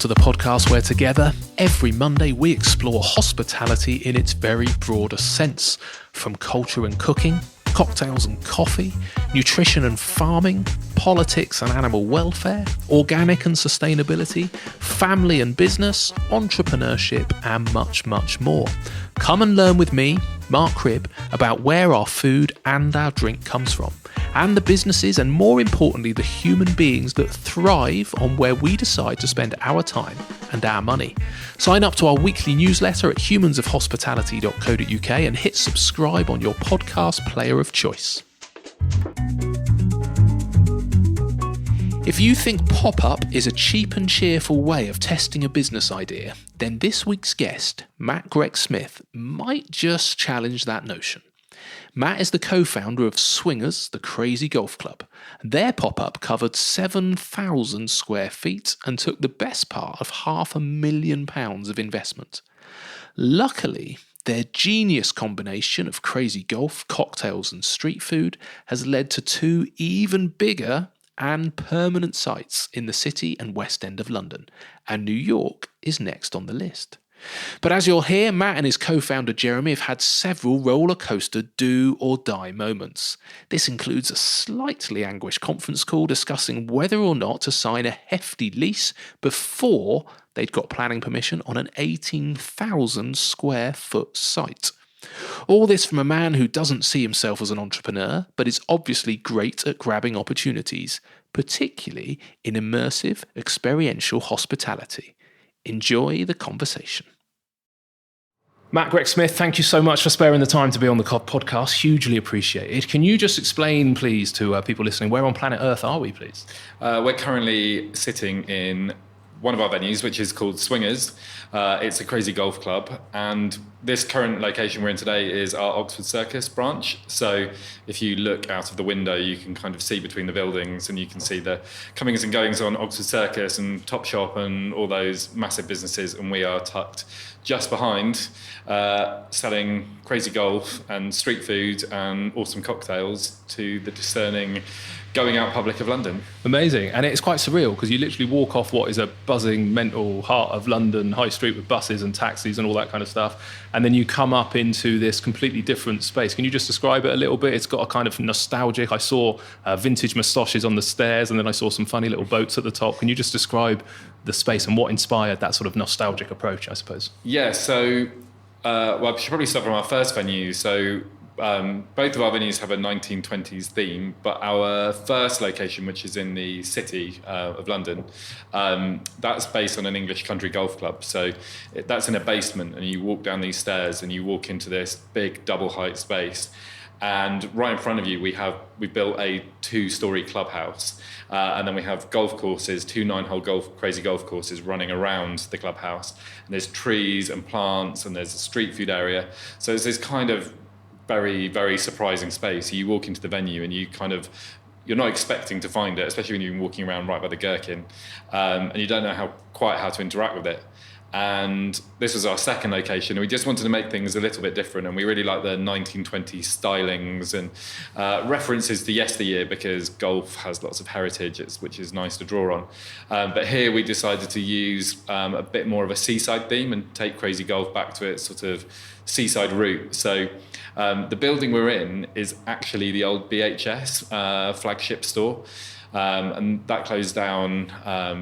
to the podcast where together, every Monday, we explore hospitality in its very broadest sense, from culture and cooking, cocktails and coffee, nutrition and farming, politics and animal welfare, organic and sustainability, family and business, entrepreneurship, and much, much more. Come and learn with me, Mark Cribb, about where our food and our drink comes from, and the businesses and, more importantly, the human beings that thrive on where we decide to spend our time and our money. Sign up to our weekly newsletter at humansofhospitality.co.uk and hit subscribe on your podcast player of choice. If you think pop-up is a cheap and cheerful way of testing a business idea, then this week's guest, Matt Grech-Smith, might just challenge that notion. Matt is the co-founder of Swingers, the crazy golf club. Their pop-up covered 7,000 square feet and took the best part of £500,000 of investment. Luckily, their genius combination of crazy golf, cocktails and street food has led to two even bigger and permanent sites in the City and West End of London, and New York is next on the list. But as you'll hear, Matt and his co-founder Jeremy have had several roller coaster do or die moments. This includes a slightly anguished conference call discussing whether or not to sign a hefty lease before they'd got planning permission on an 18,000 square foot site. All this from a man who doesn't see himself as an entrepreneur, but is obviously great at grabbing opportunities, particularly in immersive, experiential hospitality. Enjoy the conversation. Matt Grech-Smith, thank you so much for sparing the time to be on the podcast. Hugely appreciated. Can you just explain, please, to people listening, where on planet Earth are we, please? We're currently sitting in one of our venues, which is called Swingers. It's a crazy golf club, and this current location we're in today is our Oxford Circus branch. So if you look out of the window, you can kind of see between the buildings, and you can see the comings and goings on Oxford Circus and Topshop and all those massive businesses, and we are tucked just behind, selling crazy golf and street food and awesome cocktails to the discerning going out public of London. Amazing. And it's quite surreal because you literally walk off what is a buzzing mental heart of London High Street with buses and taxis and all that kind of stuff, and then you come up into this completely different space. Can you just describe it a little bit? It's got a kind of nostalgic, I saw vintage moustaches on the stairs, and then I saw some funny little boats at the top. Can you just describe the space and what inspired that sort of nostalgic approach, I suppose? Yeah, so I should probably start from our first venue. So both of our venues have a 1920s theme, but our first location, which is in the City of London, that's based on an English country golf club. So that's in a basement, and you walk down these stairs and you walk into this big double height space. And right in front of you, we built a 2-story clubhouse, and then we have golf courses, 2 9-hole crazy golf courses running around the clubhouse. And there's trees and plants, and there's a street food area. So it's this kind of very, very surprising space. You walk into the venue and you're not expecting to find it, especially when you're walking around right by the Gherkin, and you don't know quite how to interact with it. And this was our second location, and we just wanted to make things a little bit different, and we really like the 1920s stylings and references to yesteryear, because golf has lots of heritage, which is nice to draw on. But here we decided to use a bit more of a seaside theme and take crazy golf back to its sort of seaside route. So the building we're in is actually the old BHS flagship store, and that closed down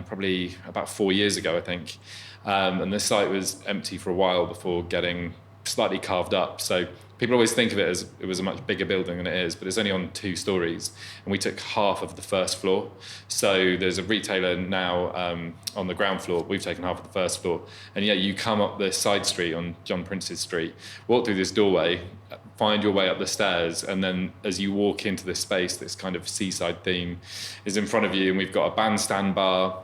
probably about 4 years ago, I think. And the site was empty for a while before getting slightly carved up. So people always think of it as it was a much bigger building than it is, but it's only on 2 stories, and we took half of the first floor. So there's a retailer now on the ground floor. We've taken half of the first floor, and yeah, you come up the side street on John Prince's Street, walk through this doorway, find your way up the stairs, and then as you walk into this space, this kind of seaside theme is in front of you, and we've got a bandstand bar.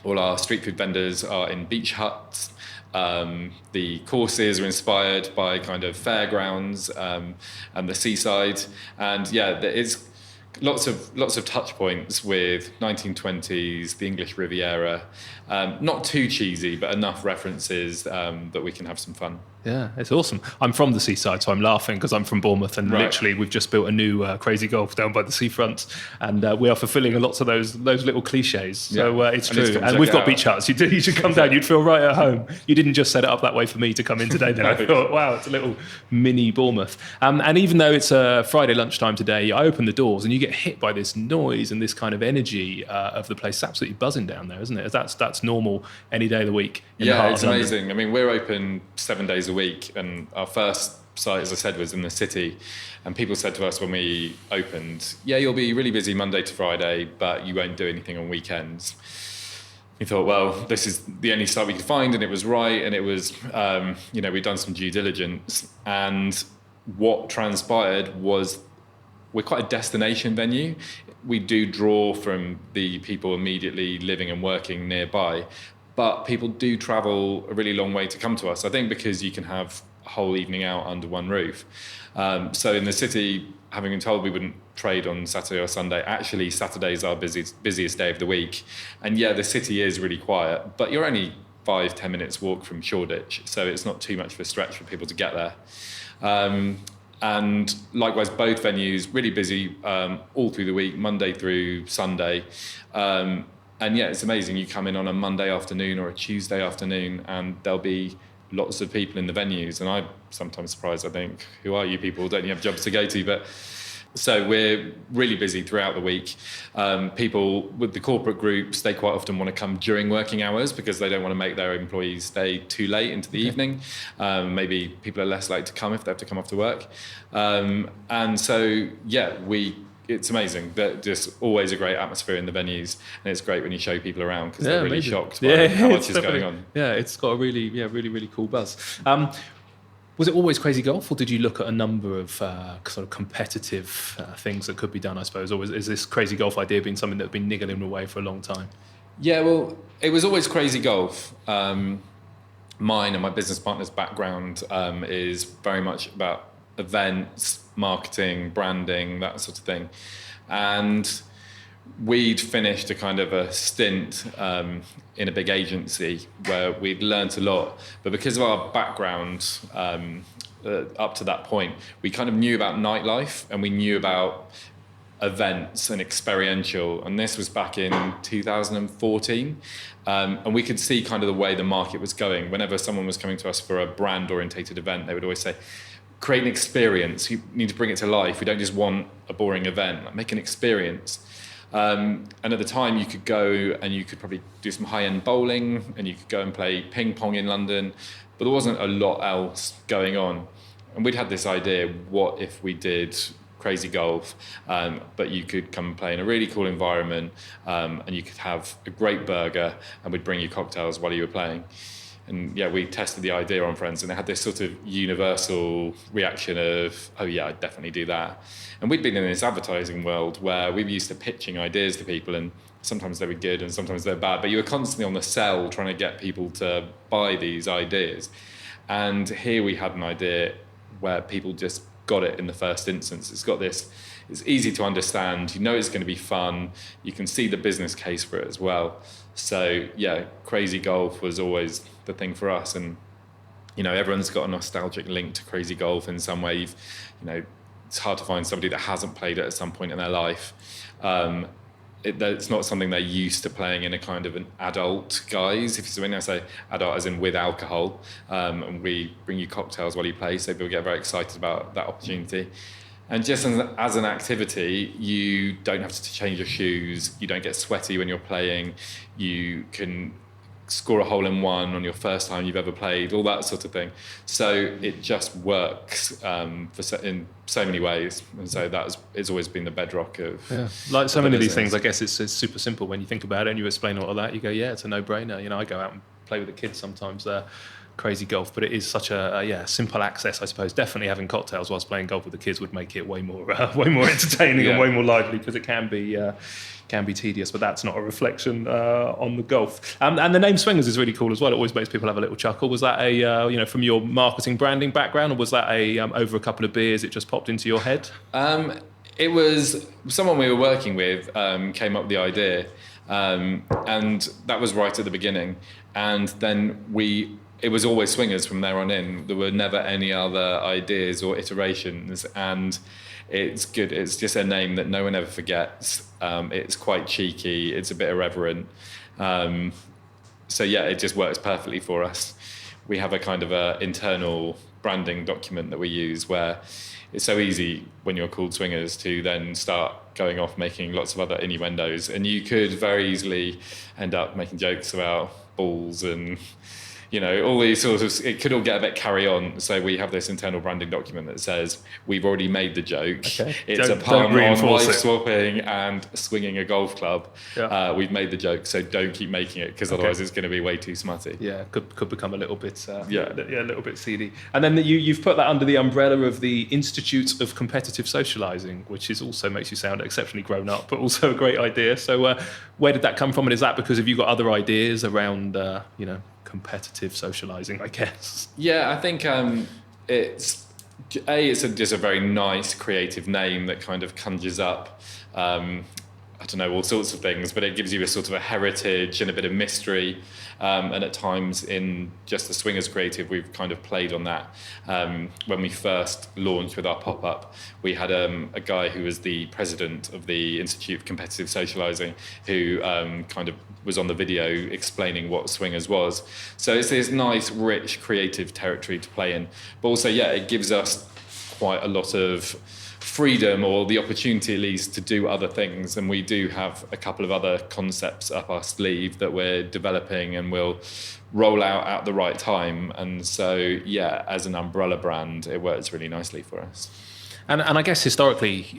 All our street food vendors are in beach huts. The courses are inspired by kind of fairgrounds and the seaside. And yeah, it's lots of touch points with 1920s, the English Riviera. Not too cheesy, but enough references that we can have some fun. Yeah, it's awesome. I'm from the seaside, so I'm laughing because I'm from Bournemouth, and literally we've just built a new Crazy Golf down by the seafront, and we are fulfilling lots of those little cliches. So it's true, and we've got beach huts. You should come down. You'd feel right at home. You didn't just set it up that way for me to come in today. Then I thought, wow, it's a little mini Bournemouth. And even though it's a Friday lunchtime today, I open the doors and you get hit by this noise and this kind of energy of the place. It's absolutely buzzing down there, isn't it? That's normal any day of the week. Yeah, it's amazing. I mean, we're open 7 days a week, and our first site, as I said, was in the city, and people said to us when we opened, yeah, you'll be really busy Monday to Friday, but you won't do anything on weekends. We thought, well, this is the only site we could find, and it was right, and it was, we'd done some due diligence, and what transpired was we're quite a destination venue. We do draw from the people immediately living and working nearby, but people do travel a really long way to come to us. I think because you can have a whole evening out under one roof. So in the city, having been told we wouldn't trade on Saturday or Sunday, actually Saturday's our busiest day of the week. And yeah, the city is really quiet, but you're only 5-10 minutes walk from Shoreditch, so it's not too much of a stretch for people to get there. And likewise, both venues really busy all through the week, Monday through Sunday. And yeah, it's amazing. You come in on a Monday afternoon or a Tuesday afternoon, and there'll be lots of people in the venues. And I'm sometimes surprised. I think, who are you people? Don't you have jobs to go to? But so we're really busy throughout the week. People with the corporate groups, they quite often want to come during working hours because they don't want to make their employees stay too late into the evening. Maybe people are less likely to come if they have to come after work. And so, yeah, it's amazing. That just always a great atmosphere in the venues, and it's great when you show people around because they're really shocked by how much is going on. Yeah, it's got a really cool buzz. Was it always Crazy Golf, or did you look at a number of sort of competitive things that could be done, I suppose, or is this Crazy Golf idea been something that's been niggling away for a long time? Yeah, well, it was always Crazy Golf. Mine and my business partner's background is very much about events, marketing, branding, that sort of thing. And we'd finished a kind of a stint in a big agency where we'd learnt a lot. But because of our background up to that point, we kind of knew about nightlife and we knew about events and experiential. And this was back in 2014. And we could see kind of the way the market was going. Whenever someone was coming to us for a brand-orientated event, they would always say, create an experience. You need to bring it to life. We don't just want a boring event. Like, make an experience. And at the time, you could go and you could probably do some high-end bowling, and you could go and play ping pong in London, but there wasn't a lot else going on. And we'd had this idea: what if we did Crazy Golf, but you could come and play in a really cool environment, and you could have a great burger, and we'd bring you cocktails while you were playing. And yeah, we tested the idea on friends, and they had this sort of universal reaction of, oh yeah, I'd definitely do that. And we'd been in this advertising world where we were used to pitching ideas to people, and sometimes they were good and sometimes they were bad, but you were constantly on the sell trying to get people to buy these ideas. And here we had an idea where people just got it in the first instance. It's easy to understand, you know it's going to be fun, you can see the business case for it as well. So yeah, Crazy Golf was always the thing for us, and everyone's got a nostalgic link to Crazy Golf in some way. It's hard to find somebody that hasn't played it at some point in their life. It's not something they're used to playing in a kind of an adult guise. When I say adult, as in with alcohol, and we bring you cocktails while you play, so people get very excited about that opportunity. And just as an activity, you don't have to change your shoes, you don't get sweaty when you're playing, you can score a hole in one on your first time you've ever played, all that sort of thing. So it just works in so many ways, and so it's always been the bedrock of like so many of these things. I guess it's super simple when you think about it and you explain all of that. You go, yeah, it's a no-brainer. I go out and play with the kids sometimes. Crazy Golf, but it is such a simple access, I suppose. Definitely having cocktails whilst playing golf with the kids would make it way more entertaining and way more lively, because it can be tedious, but that's not a reflection on the golf. And the name Swingers is really cool as well. It always makes people have a little chuckle. Was that from your marketing branding background, or was that over a couple of beers it just popped into your head? It was someone we were working with came up with the idea, and that was right at the beginning. And then it was always swingers from there on in. There were never any other ideas or iterations, and it's good. It's just a name that no one ever forgets. It's quite cheeky. It's a bit irreverent. So yeah, it just works perfectly for us. We have a kind of a internal branding document that we use where it's so easy when you're called swingers to then start going off making lots of other innuendos, and you could very easily end up making jokes about balls and all these sorts of, it could all get a bit carry on. So we have this internal branding document that says we've already made the joke. Okay. It's a pun on wife swapping and swinging a golf club. Yeah. We've made the joke, so don't keep making it, because otherwise it's going to be way too smutty. Yeah, could become a little bit a little bit seedy. And then you've put that under the umbrella of the Institute of Competitive Socialising, which is also makes you sound exceptionally grown up, but also a great idea. So where did that come from, and is that because have you got other ideas around competitive socializing, I guess? Yeah, I think it's just a very nice creative name that kind of conjures up all sorts of things, but it gives you a sort of a heritage and a bit of mystery, and at times in just the Swingers Creative we've kind of played on that. When we first launched with our pop-up, we had a guy who was the president of the Institute of Competitive Socialising who kind of was on the video explaining what Swingers was. So it's this nice, rich, creative territory to play in. But also, it gives us quite a lot of freedom, or the opportunity at least, to do other things. And we do have a couple of other concepts up our sleeve that we're developing and will roll out at the right time. And so, as an umbrella brand, it works really nicely for us. And I guess historically,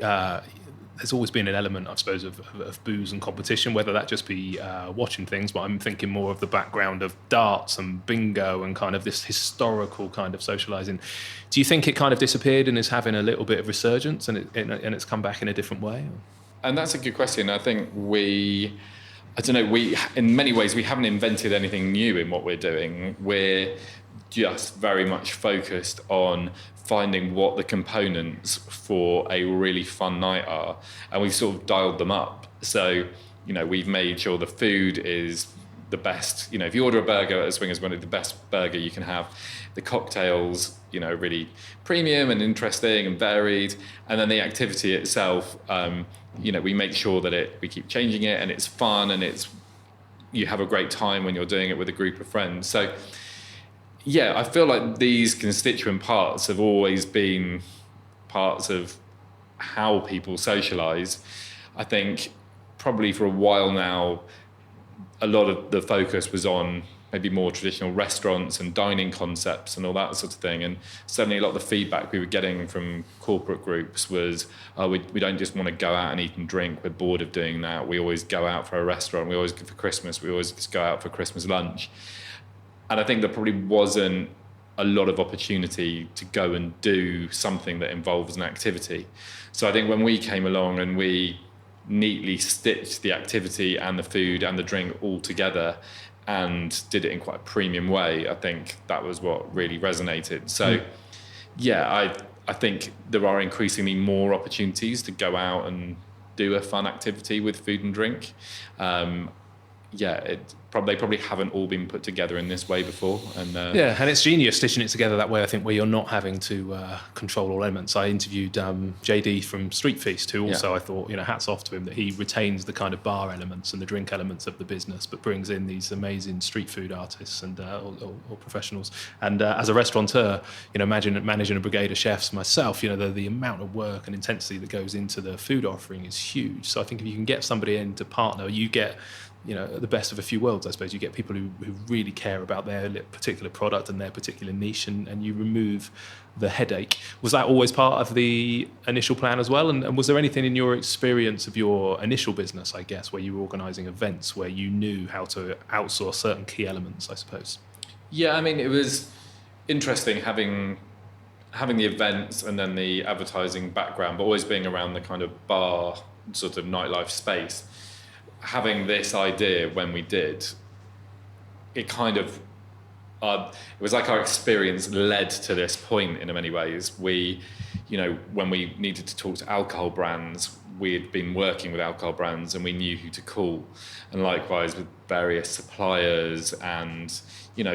there's always been an element, I suppose, of booze and competition, whether that just be watching things, but I'm thinking more of the background of darts and bingo and kind of this historical kind of socialising. Do you think it kind of disappeared and is having a little bit of resurgence, and it's come back in a different way? And that's a good question. I think we in many ways, we haven't invented anything new in what we're doing. We're just very much focused on finding what the components for a really fun night are, and we've sort of dialed them up. So, we've made sure the food is the best. If you order a burger at Swingers, one of the best burger you can have. The cocktails, really premium and interesting and varied, and then the activity itself, we make sure that we keep changing it, and it's fun, and you have a great time when you're doing it with a group of friends. So I feel like these constituent parts have always been parts of how people socialise. I think probably for a while now, a lot of the focus was on maybe more traditional restaurants and dining concepts and all that sort of thing. And certainly a lot of the feedback we were getting from corporate groups was, we don't just want to go out and eat and drink. We're bored of doing that. We always go out for a restaurant. We always, for Christmas, we always just go out for Christmas lunch. And I think there probably wasn't a lot of opportunity to go and do something that involves an activity. So I think when we came along and we neatly stitched the activity and the food and the drink all together and did it in quite a premium way, I think that was what really resonated. So I think there are increasingly more opportunities to go out and do a fun activity with food and drink. They probably haven't all been put together in this way before. And it's genius stitching it together that way, I think, where you're not having to control all elements. I interviewed JD from Street Feast, who also I thought, hats off to him, that he retains the kind of bar elements and the drink elements of the business, but brings in these amazing street food artists and or professionals. And as a restaurateur, imagine managing a brigade of chefs myself, the amount of work and intensity that goes into the food offering is huge. So I think if you can get somebody in to partner, you get the best of a few worlds, I suppose. You get people who really care about their particular product and their particular niche, and you remove the headache. Was that always part of the initial plan as well? And was there anything in your experience of your initial business, I guess, where you were organising events, where you knew how to outsource certain key elements, I suppose? Yeah, I mean, it was interesting having the events and then the advertising background, but always being around the kind of bar sort of nightlife space. Having this idea when we did, it kind of, it was like our experience led to this point in many ways. We, when we needed to talk to alcohol brands, we had been working with alcohol brands and we knew who to call. And likewise with various suppliers, and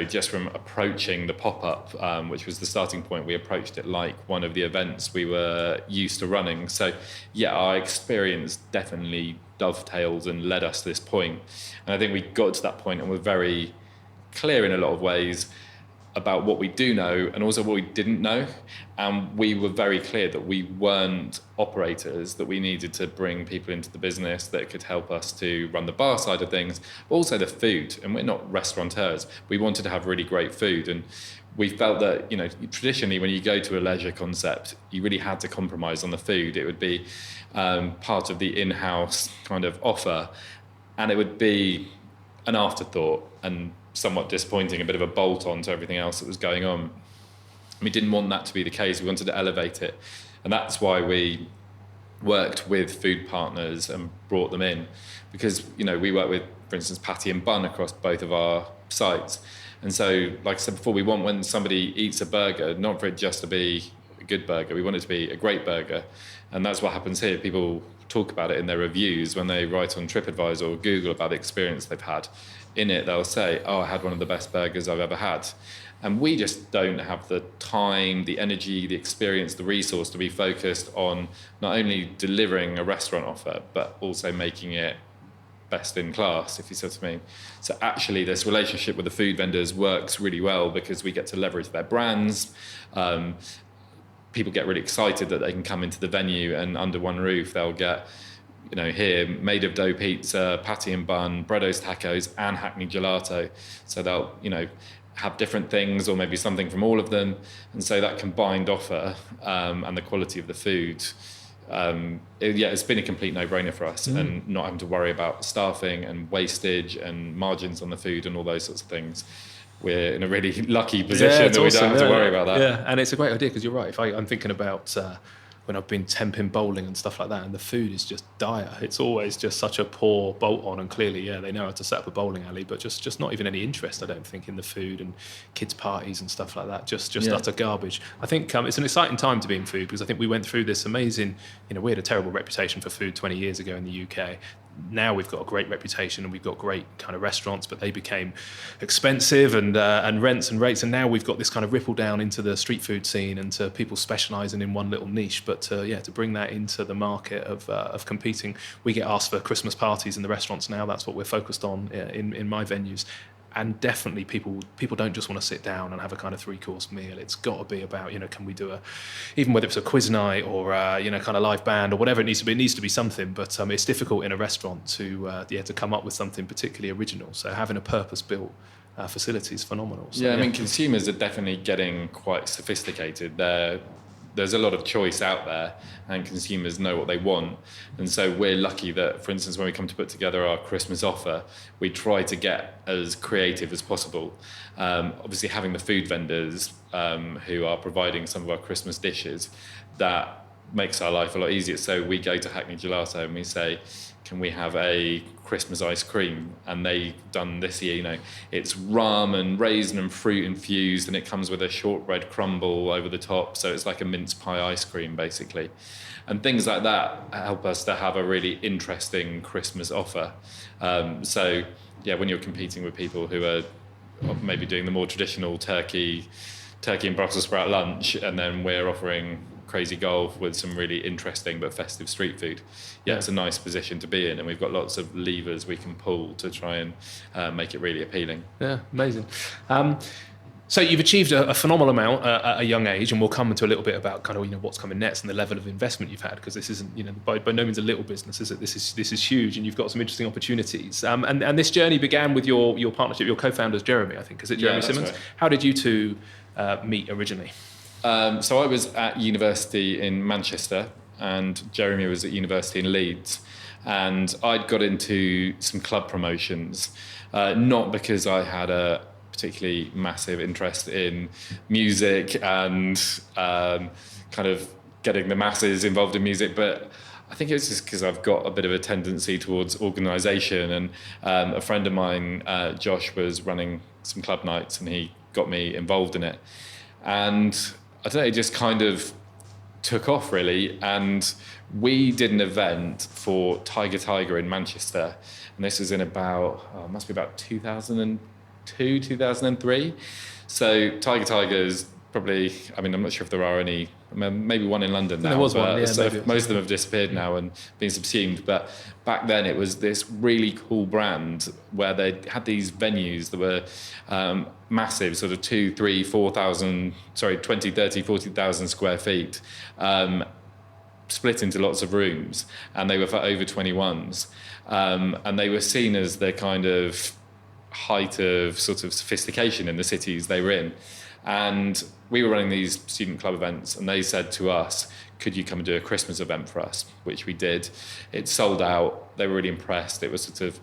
just from approaching the pop-up, which was the starting point, we approached it like one of the events we were used to running. So our experience definitely dovetailed and led us to this point. And I think we got to that point and we're very clear in a lot of ways about what we do know and also what we didn't know. And we were very clear that we weren't operators, that we needed to bring people into the business that could help us to run the bar side of things, but also the food. And we're not restaurateurs. We wanted to have really great food. And we felt that, traditionally when you go to a leisure concept, you really had to compromise on the food. It would be part of the in-house kind of offer. And it would be an afterthought and somewhat disappointing, a bit of a bolt on to everything else that was going on. We didn't want that to be the case. We wanted to elevate it. And that's why we worked with food partners and brought them in. Because, we work with, for instance, Patty and Bun across both of our sites. And so, like I said before, we want when somebody eats a burger, not for it just to be a good burger, we want it to be a great burger. And that's what happens here. People talk about it in their reviews when they write on TripAdvisor or Google about the experience they've had. In it, they'll say, I had one of the best burgers I've ever had. And we just don't have the time, the energy, the experience, the resource to be focused on not only delivering a restaurant offer, but also making it best in class, if you see what I mean. So actually, this relationship with the food vendors works really well because we get to leverage their brands. People get really excited that they can come into the venue and under one roof, they'll get here, made of dough pizza, patty and bun, Bredo's tacos, and Hackney gelato. So they'll, have different things or maybe something from all of them. And so that combined offer and the quality of the food, it's been a complete no-brainer for us. And not having to worry about staffing and wastage and margins on the food and all those sorts of things. We're in a really lucky position that we don't have to worry about that. Yeah, and it's a great idea because you're right. If I'm thinking about when I've been temping bowling and stuff like that, and the food is just dire. It's always just such a poor bolt on, and clearly, they know how to set up a bowling alley, but just not even any interest, I don't think, in the food and kids' parties and stuff like that. Just utter garbage. I think it's an exciting time to be in food because I think we went through this amazing, we had a terrible reputation for food 20 years ago in the UK. Now we've got a great reputation and we've got great kind of restaurants, but they became expensive and rents and rates. And now we've got this kind of ripple down into the street food scene and to people specialising in one little niche. But to bring that into the market of competing, we get asked for Christmas parties in the restaurants now. That's what we're focused on in my venues. And definitely people don't just want to sit down and have a kind of 3-course meal. It's got to be about, can we do even whether it's a quiz night or, kind of live band or whatever it needs to be. It needs to be something, but it's difficult in a restaurant to come up with something particularly original. So having a purpose-built facility is phenomenal. So, I mean, consumers are definitely getting quite sophisticated. There's a lot of choice out there and consumers know what they want. And so we're lucky that, for instance, when we come to put together our Christmas offer, we try to get as creative as possible. Obviously, having the food vendors who are providing some of our Christmas dishes, that makes our life a lot easier. So we go to Hackney Gelato and we say, can we have a Christmas ice cream? And they've done this year, it's rum and raisin and fruit infused, and it comes with a shortbread crumble over the top. So it's like a mince pie ice cream, basically. And things like that help us to have a really interesting Christmas offer. When you're competing with people who are maybe doing the more traditional turkey and Brussels sprout lunch, and then we're offering crazy golf with some really interesting but festive street food. It's a nice position to be in, and we've got lots of levers we can pull to try and make it really appealing. Yeah, amazing. So you've achieved a phenomenal amount at a young age, and we'll come into a little bit about kind of what's coming next and the level of investment you've had, because this isn't by no means a little business, is it? This is huge, and you've got some interesting opportunities. And this journey began with your partnership, your co-founders, Jeremy, I think. Is it Jeremy Simmons? Right. How did you two meet originally? So I was at university in Manchester and Jeremy was at university in Leeds, and I'd got into some club promotions, not because I had a particularly massive interest in music and kind of getting the masses involved in music, but I think it was just because I've got a bit of a tendency towards organisation, and a friend of mine, Josh, was running some club nights and he got me involved in it. And I don't know, it just kind of took off really. And we did an event for Tiger in Manchester. And this was in it must be about 2002, 2003. So Tiger's probably, I mean, I'm not sure if there are any, maybe one in London now. There was one, yeah, so most of them have disappeared now and been subsumed. But back then it was this really cool brand where they had these venues that were massive, sort of 2, 3, 4,000, 20, 30, 40,000 square feet, split into lots of rooms, and they were for over 21s. And they were seen as the kind of height of sort of sophistication in the cities they were in. And we were running these student club events, and they said to us, could you come and do a Christmas event for us? Which we did. It sold out. They were really impressed. It was sort of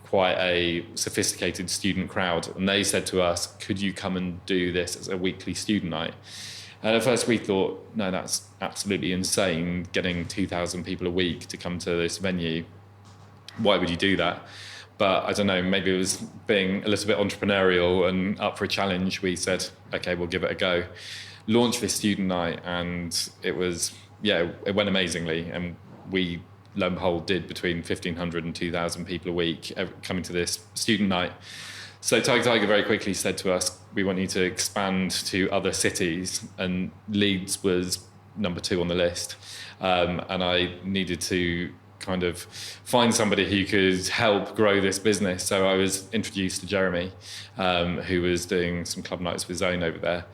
quite a sophisticated student crowd. And they said to us, could you come and do this as a weekly student night? And at first we thought, no, that's absolutely insane, getting 2,000 people a week to come to this venue. Why would you do that? But I don't know, maybe it was being a little bit entrepreneurial and up for a challenge. We said, okay, we'll give it a go. Launched this student night, and it went amazingly. And we, lo and behold, did between 1,500 and 2,000 people a week coming to this student night. So Tiger very quickly said to us, we want you to expand to other cities, and Leeds was number 2 on the list. And I needed to kind of find somebody who could help grow this business. So I was introduced to Jeremy, who was doing some club nights of his own over there.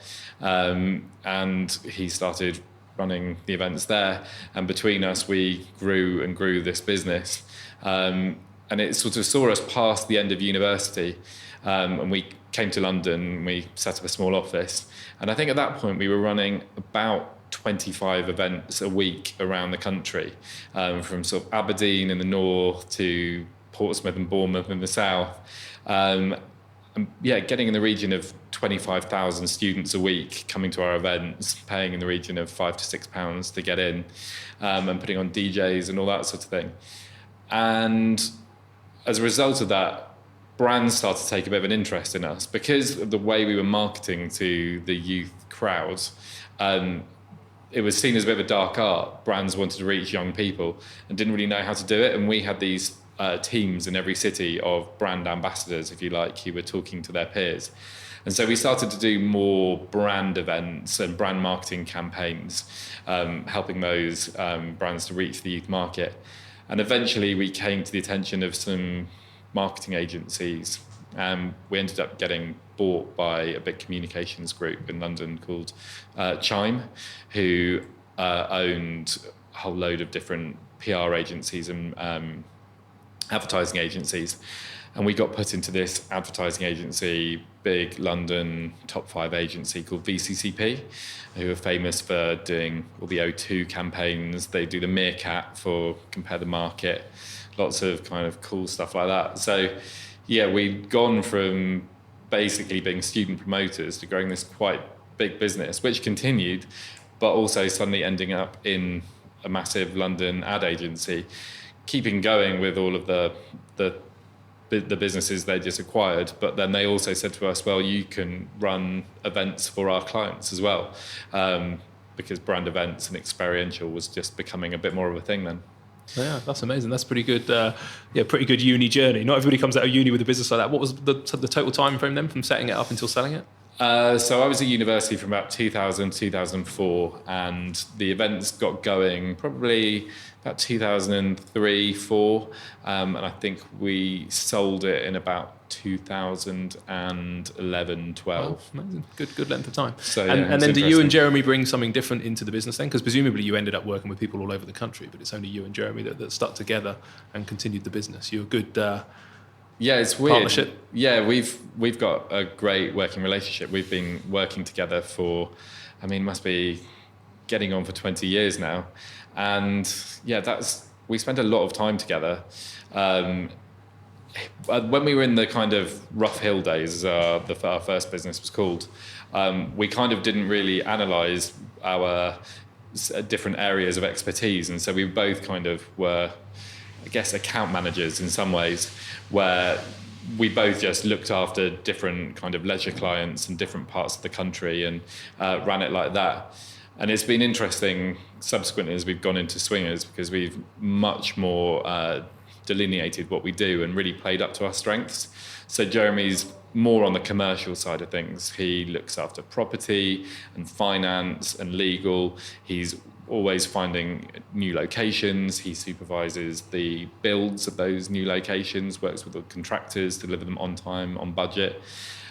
And he started running the events there. And between us, we grew and grew this business. And it sort of saw us past the end of university. And we came to London, we set up a small office. And I think at that point we were running about 25 events a week around the country, from sort of Aberdeen in the north to Portsmouth and Bournemouth in the south. And getting in the region of 25,000 students a week coming to our events, paying in the region of £5 to £6 to get in, and putting on DJs and all that sort of thing. And as a result of that, brands started to take a bit of an interest in us because of the way we were marketing to the youth crowds. It was seen as a bit of a dark art. Brands wanted to reach young people and didn't really know how to do it. And we had these teams in every city of brand ambassadors, if you like, who were talking to their peers. And so we started to do more brand events and brand marketing campaigns, helping those brands to reach the youth market. And eventually we came to the attention of some marketing agencies. We ended up getting bought by a big communications group in London called Chime, who owned a whole load of different PR agencies and advertising agencies. And we got put into this advertising agency, big London top 5 agency called VCCP, who are famous for doing all the O2 campaigns. They do the Meerkat for Compare the Market, lots of kind of cool stuff like that. So yeah, we'd gone from basically being student promoters to growing this quite big business, which continued, but also suddenly ending up in a massive London ad agency, keeping going with all of the businesses they just acquired. But then they also said to us, well, you can run events for our clients as well, because brand events and experiential was just becoming a bit more of a thing then. Yeah, that's amazing. That's pretty good. Pretty good uni journey. Not everybody comes out of uni with a business like that. What was the total time frame then from setting it up until selling it? So I was at university from about 2000 to 2004, and the events got going probably about 2003, 4, and I think we sold it in about 2011, 12. Oh, amazing. Good length of time. So, and then do you and Jeremy bring something different into the business then? Because presumably you ended up working with people all over the country, but it's only you and Jeremy that stuck together and continued the business. You're a good it's weird. Partnership. Yeah, we've got a great working relationship. We've been working together for, must be getting on for 20 years now. And yeah, we spent a lot of time together. When we were in the kind of rough hill days, our first business was called, we kind of didn't really analyse our different areas of expertise. And so we both kind of were, I guess, account managers in some ways, where we both just looked after different kind of leisure clients in different parts of the country and ran it like that. And it's been interesting subsequently as we've gone into swingers, because we've much more delineated what we do and really played up to our strengths. So Jeremy's more on the commercial side of things. He looks after property and finance and legal. He's always finding new locations. He supervises the builds of those new locations, works with the contractors to deliver them on time, on budget.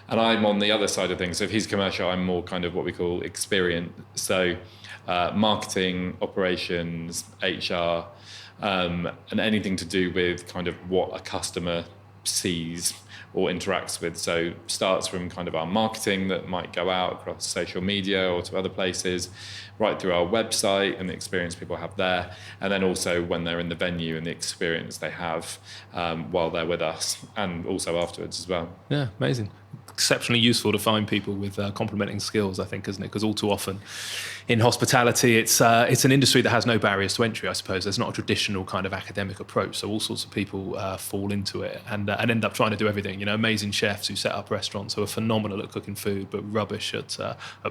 And I'm on the other side of things. So if he's commercial, I'm more kind of what we call experiential. So marketing, operations, HR, and anything to do with kind of what a customer sees or interacts with. So starts from kind of our marketing that might go out across social media or to other places, right through our website and the experience people have there, and then also when they're in the venue and the experience they have while they're with us, and also afterwards as well. Yeah, amazing. Exceptionally useful to find people with complementing skills, I think, isn't it? Because all too often in hospitality, it's an industry that has no barriers to entry, I suppose. There's not a traditional kind of academic approach, so all sorts of people fall into it and end up trying to do everything. You know, amazing chefs who set up restaurants who are phenomenal at cooking food, but rubbish at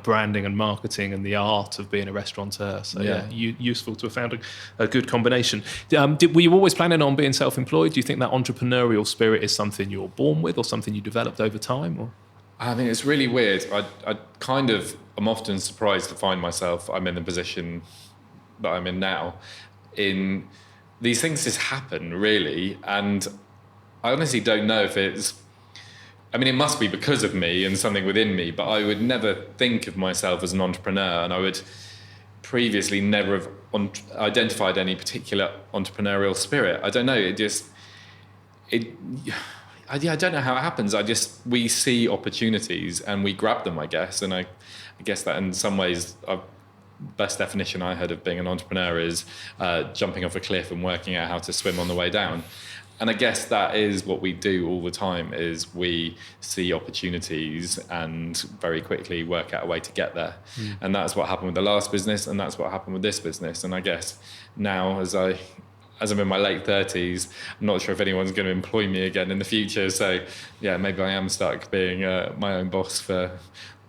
branding and marketing and the art of being a restaurateur. So useful to have found a good combination. Were you always planning on being self-employed? Do you think that entrepreneurial spirit is something you're born with or something you developed over time? Or? I mean, it's really weird. I kind of am often surprised to find myself, I'm in the position that I'm in now. In these things just happen, really. And I honestly don't know if it's, I mean, it must be because of me and something within me, but I would never think of myself as an entrepreneur, and I would previously never have identified any particular entrepreneurial spirit. I don't know, I don't know how it happens. We see opportunities and we grab them, I guess. And I guess that in some ways, best definition I heard of being an entrepreneur is jumping off a cliff and working out how to swim on the way down. And I guess that is what we do all the time, is we see opportunities and very quickly work out a way to get there. And that's what happened with the last business, and that's what happened with this business. And I guess now, as I'm in my late 30s, I'm not sure if anyone's going to employ me again in the future. So, yeah, maybe I am stuck being my own boss for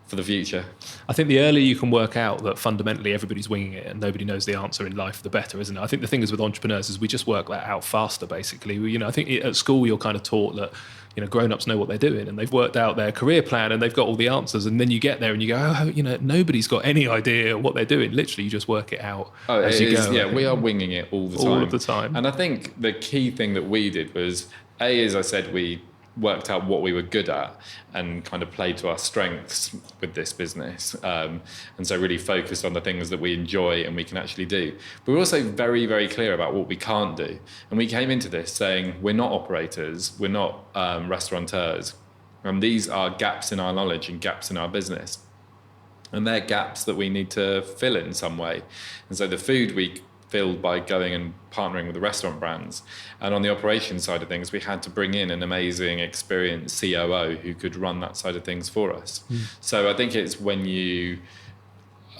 the future. I think the earlier you can work out that fundamentally everybody's winging it and nobody knows the answer in life, the better, isn't it? I think the thing is with entrepreneurs is we just work that out faster, basically. You know, I think at school you're kind of taught that, you know, grown-ups know what they're doing and they've worked out their career plan and they've got all the answers, and then you get there and you go, oh, you know, nobody's got any idea what they're doing. Literally, you just work it out as you go. Yeah, we are winging it all the time. All of the time. And I think the key thing that we did was, as I said, we worked out what we were good at and kind of played to our strengths with this business. And so really focused on the things that we enjoy and we can actually do. But we're also very, very clear about what we can't do. And we came into this saying, we're not operators, we're not restaurateurs. And these are gaps in our knowledge and gaps in our business. And they're gaps that we need to fill in some way. And so the food we filled by going and partnering with the restaurant brands. And on the operations side of things, we had to bring in an amazing, experienced COO who could run that side of things for us. So I think it's when you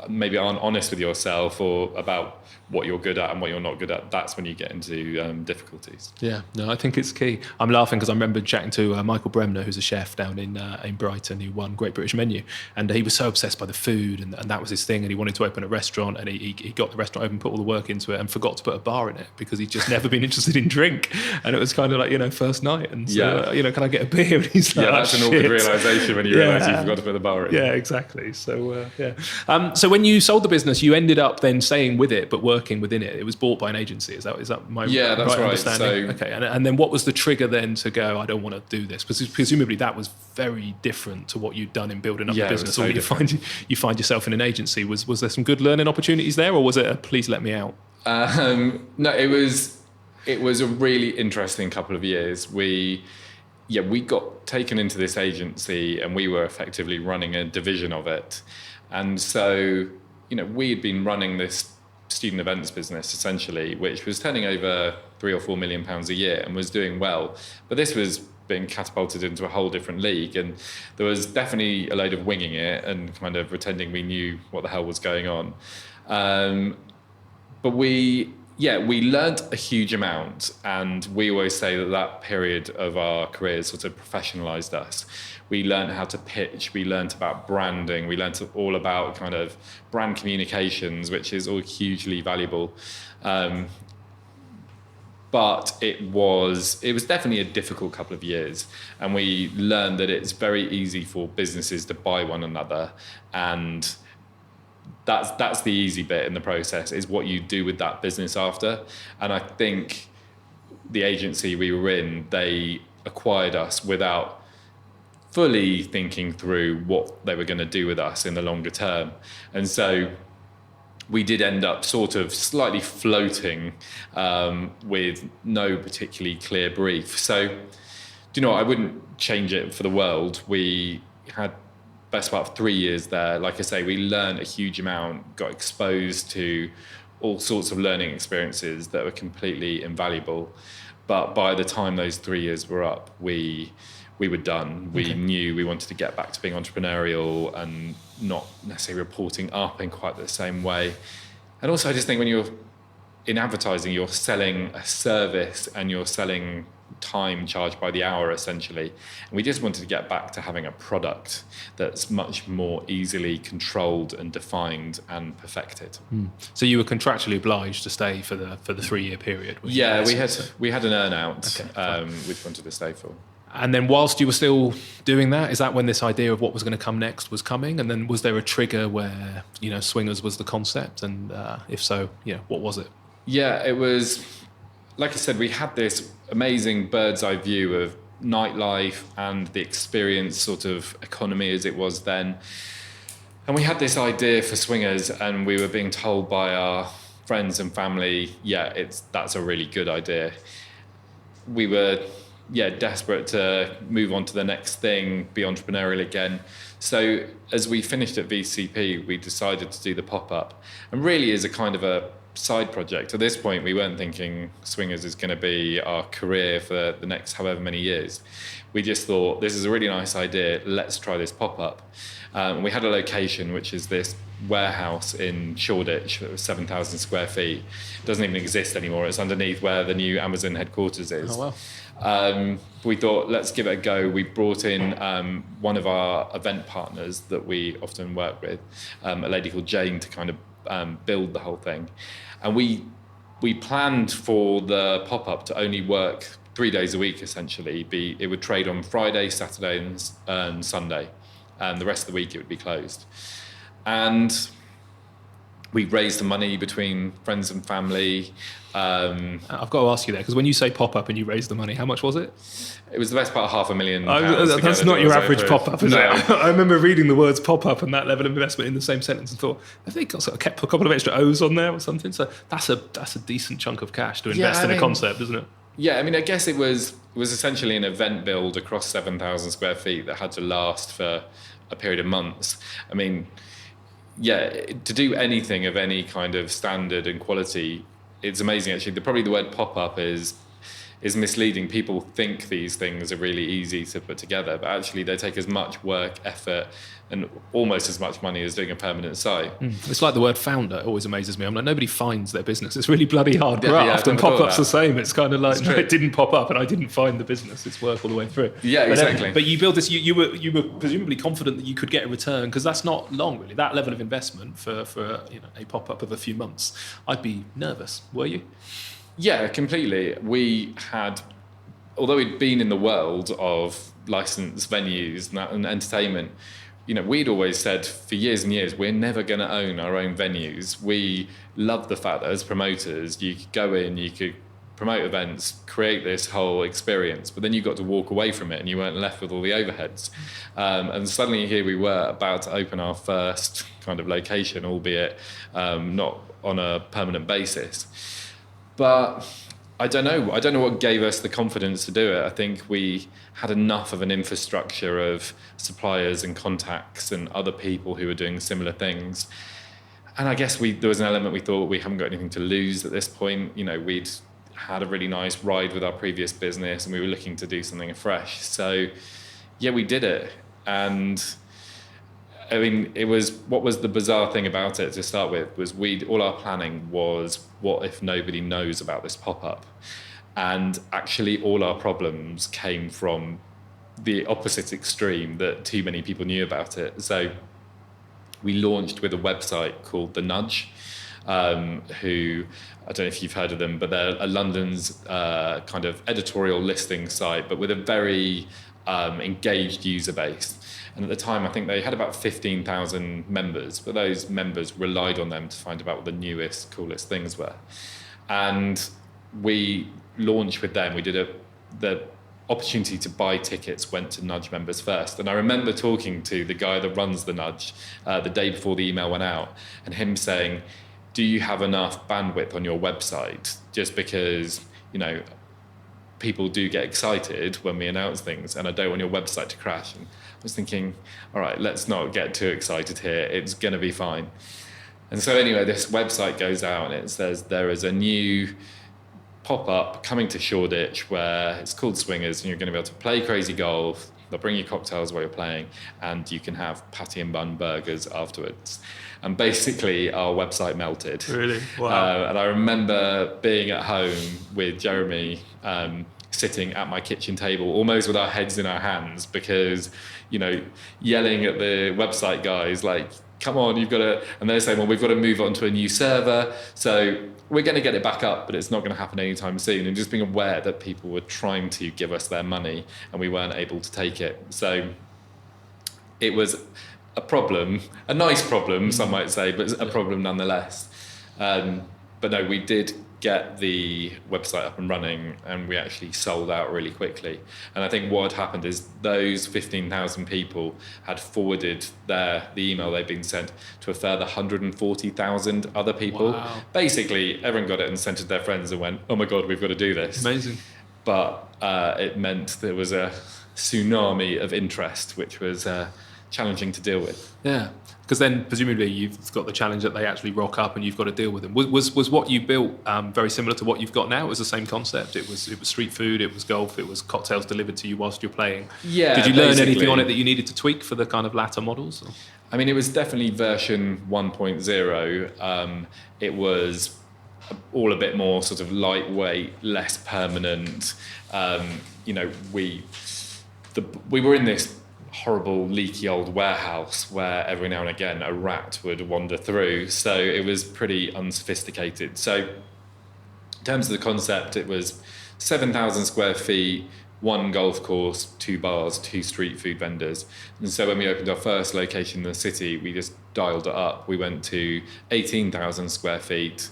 maybe aren't honest with yourself or about what you're good at and what you're not good at, that's when you get into difficulties. Yeah, no, I think it's key. I'm laughing because I remember chatting to Michael Bremner, who's a chef down in Brighton, who won Great British Menu, and he was so obsessed by the food and that was his thing, and he wanted to open a restaurant, and he got the restaurant open, put all the work into it, and forgot to put a bar in it because he'd just never been interested in drink, and it was kind of like, you know, first night, and so, you know, can I get a beer? And he's like, that's an awkward realisation when you realise you forgot to put the bar in. Yeah, exactly. So so when you sold the business, you ended up then staying with it but working within it. It was bought by an agency. Is that my that's right understanding? So, okay, and then what was the trigger then to go, I don't want to do this? Because presumably that was very different to what you'd done in building up the business. Or you find yourself in an agency. Was there some good learning opportunities there, or was it a please let me out? No, it was a really interesting couple of years. We got taken into this agency and we were effectively running a division of it. And so, you know, we had been running this student events business essentially, which was turning over £3 or £4 million a year and was doing well. But this was being catapulted into a whole different league, and there was definitely a load of winging it and kind of pretending we knew what the hell was going on. But we yeah, we learnt a huge amount, and we always say that period of our careers sort of professionalized us. We learned how to pitch, we learnt about branding, we learnt all about kind of brand communications, which is all hugely valuable. But it was definitely a difficult couple of years, and we learned that it's very easy for businesses to buy one another, and that's the easy bit in the process, is what you do with that business after. And I think the agency we were in, they acquired us without fully thinking through what they were going to do with us in the longer term. And so we did end up sort of slightly floating with no particularly clear brief. So, do you know what? I wouldn't change it for the world. We had best part of 3 years there. Like I say, we learned a huge amount, got exposed to all sorts of learning experiences that were completely invaluable. But by the time those 3 years were up, we were done. We knew we wanted to get back to being entrepreneurial and not necessarily reporting up in quite the same way. And also, I just think when you're in advertising, you're selling a service and you're selling time charged by the hour, essentially. And we just wanted to get back to having a product that's much more easily controlled and defined and perfected. So you were contractually obliged to stay for the 3 year period? Yeah, we had an earn out, which we wanted to stay for. And then whilst you were still doing that, is that when this idea of what was going to come next was coming? And then was there a trigger where, swingers was the concept? And if so, what was it? Yeah, it was, like I said, we had this amazing bird's eye view of nightlife and the experience sort of economy as it was then. And we had this idea for swingers, and we were being told by our friends and family, that's a really good idea. We were desperate to move on to the next thing, be entrepreneurial again. So as we finished at VCP, we decided to do the pop-up, and really as a kind of a side project. At this point, we weren't thinking swingers is going to be our career for the next however many years. We just thought, this is a really nice idea, let's try this pop-up. We had a location, which is this warehouse in Shoreditch that was 7,000 square feet. It doesn't even exist anymore. It's underneath where the new Amazon headquarters is. Oh, wow. We thought, let's give it a go. We brought in one of our event partners that we often work with, a lady called Jane, to kind of build the whole thing. And we planned for the pop-up to only work 3 days a week, essentially. It would trade on Friday, Saturday and Sunday, and the rest of the week it would be closed. And we raised the money between friends and family. I've got to ask you there, because when you say pop-up and you raise the money, how much was it? It was the best part of £500,000. That's not your average pop-up, is it? I remember reading the words pop-up and that level of investment in the same sentence and thought, have they kept a couple of extra O's on there or something? So that's a decent chunk of cash to invest in a concept, isn't it? Yeah, I guess it was essentially an event build across 7,000 square feet that had to last for a period of months. To do anything of any kind of standard and quality, it's amazing, actually. Probably the word pop-up is misleading. People think these things are really easy to put together, but actually they take as much work, effort, and almost as much money as doing a permanent site. It's like the word founder. It always amazes me. I'm like, nobody finds their business. It's really bloody hard graft, and pop-up's the same. It's kind of like, no, it didn't pop up and I didn't find the business. It's work all the way through. Yeah, exactly. But you built this, you were presumably confident that you could get a return, because that's not long, really. That level of investment for a pop-up of a few months, I'd be nervous. Were you? Yeah, completely. We had, although we'd been in the world of licensed venues and entertainment, we'd always said for years and years, we're never going to own our own venues. We love the fact that as promoters, you could go in, you could promote events, create this whole experience, but then you got to walk away from it and you weren't left with all the overheads. And suddenly here we were about to open our first kind of location, albeit not on a permanent basis. But I don't know what gave us the confidence to do it. I think we had enough of an infrastructure of suppliers and contacts and other people who were doing similar things. And I guess there was an element we thought, we haven't got anything to lose at this point. We'd had a really nice ride with our previous business and we were looking to do something afresh. So yeah, we did it. And I mean, what was the bizarre thing about it to start with was all our planning was, what if nobody knows about this pop-up? And actually all our problems came from the opposite extreme, that too many people knew about it. So we launched with a website called The Nudge, who, I don't know if you've heard of them, but they're London's kind of editorial listing site, but with a very engaged user base. And at the time, I think they had about 15,000 members, but those members relied on them to find out what the newest, coolest things were. And we launched with them. We did the opportunity to buy tickets went to Nudge members first. And I remember talking to the guy that runs the Nudge the day before the email went out, and him saying, do you have enough bandwidth on your website? Just because, people do get excited when we announce things, and I don't want your website to crash. And I was thinking, all right, let's not get too excited here. It's going to be fine. And so anyway, this website goes out and it says there is a new pop-up coming to Shoreditch where it's called Swingers, and you're going to be able to play crazy golf. They'll bring you cocktails while you're playing, and you can have patty and bun burgers afterwards. And basically our website melted. Really? Wow. And I remember being at home with Jeremy, sitting at my kitchen table, almost with our heads in our hands, because, yelling at the website guys, like, come on, you've got to, and they're saying, well, we've got to move on to a new server. So we're going to get it back up, but it's not going to happen anytime soon. And just being aware that people were trying to give us their money and we weren't able to take it. So it was a problem, a nice problem, some might say, but a problem nonetheless. But no, we did get the website up and running, and we actually sold out really quickly. And I think what had happened is those 15,000 people had forwarded the email they'd been sent to a further 140,000 other people. Wow. Basically, everyone got it and sent it to their friends and went, oh my God, we've got to do this. Amazing. But it meant there was a tsunami of interest, which was challenging to deal with. Yeah, because then presumably you've got the challenge that they actually rock up and you've got to deal with them. Was what you built very similar to what you've got now? It was the same concept. It was street food. It was golf. It was cocktails delivered to you whilst you're playing. Yeah. Did you learn anything on it that you needed to tweak for the kind of latter models? Or? I mean, it was definitely version 1.0. It was all a bit more sort of lightweight, less permanent. We were in this horrible leaky old warehouse where every now and again a rat would wander through, so it was pretty unsophisticated. So in terms of the concept, it was 7,000 square feet, one golf course, 2 bars, 2 street food vendors. And so when we opened our first location in the city, we just dialed it up. We went to 18,000 square feet,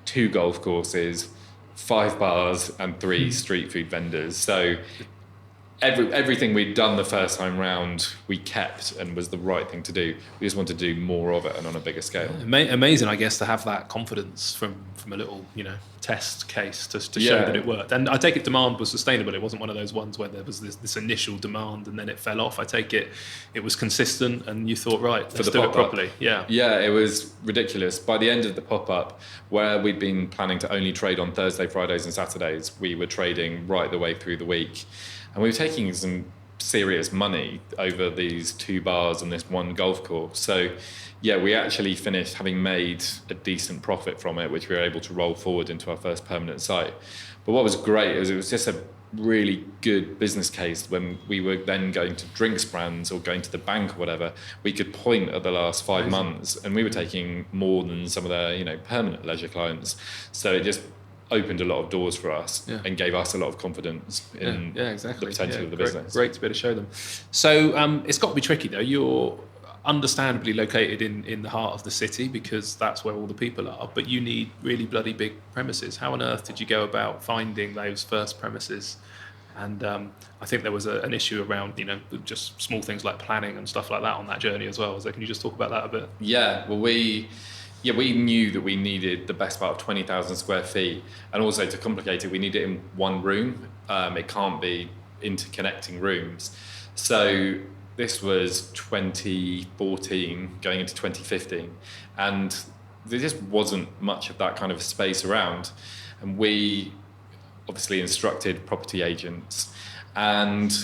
2 golf courses, 5 bars and 3 street food vendors. So everything we'd done the first time round, we kept, and was the right thing to do. We just wanted to do more of it and on a bigger scale. Amazing, I guess, to have that confidence from a little, test case to show that it worked. And I take it demand was sustainable. It wasn't one of those ones where there was this initial demand and then it fell off. I take it was consistent, and you thought, right, let's do it properly. Yeah, it was ridiculous. By the end of the pop-up, where we'd been planning to only trade on Thursday, Fridays and Saturdays, we were trading right the way through the week. And we were taking some serious money over these 2 bars and this 1 golf course. So, we actually finished having made a decent profit from it, which we were able to roll forward into our first permanent site. But what was great is it was just a really good business case. When we were then going to drinks brands or going to the bank or whatever, we could point at the last 5 months, and we were taking more than some of the permanent leisure clients. So it just opened a lot of doors for us and gave us a lot of confidence in the potential of the business. Great to be able to show them. So it's got to be tricky though. You're understandably located in the heart of the city because that's where all the people are, but you need really bloody big premises. How on earth did you go about finding those first premises? And I think there was an issue around, just small things like planning and stuff like that on that journey as well. So can you just talk about that a bit? Yeah, well, we knew that we needed the best part of 20,000 square feet. And also, to complicate it, we need it in one room. It can't be interconnecting rooms. So this was 2014 going into 2015. And there just wasn't much of that kind of space around. And we obviously instructed property agents. And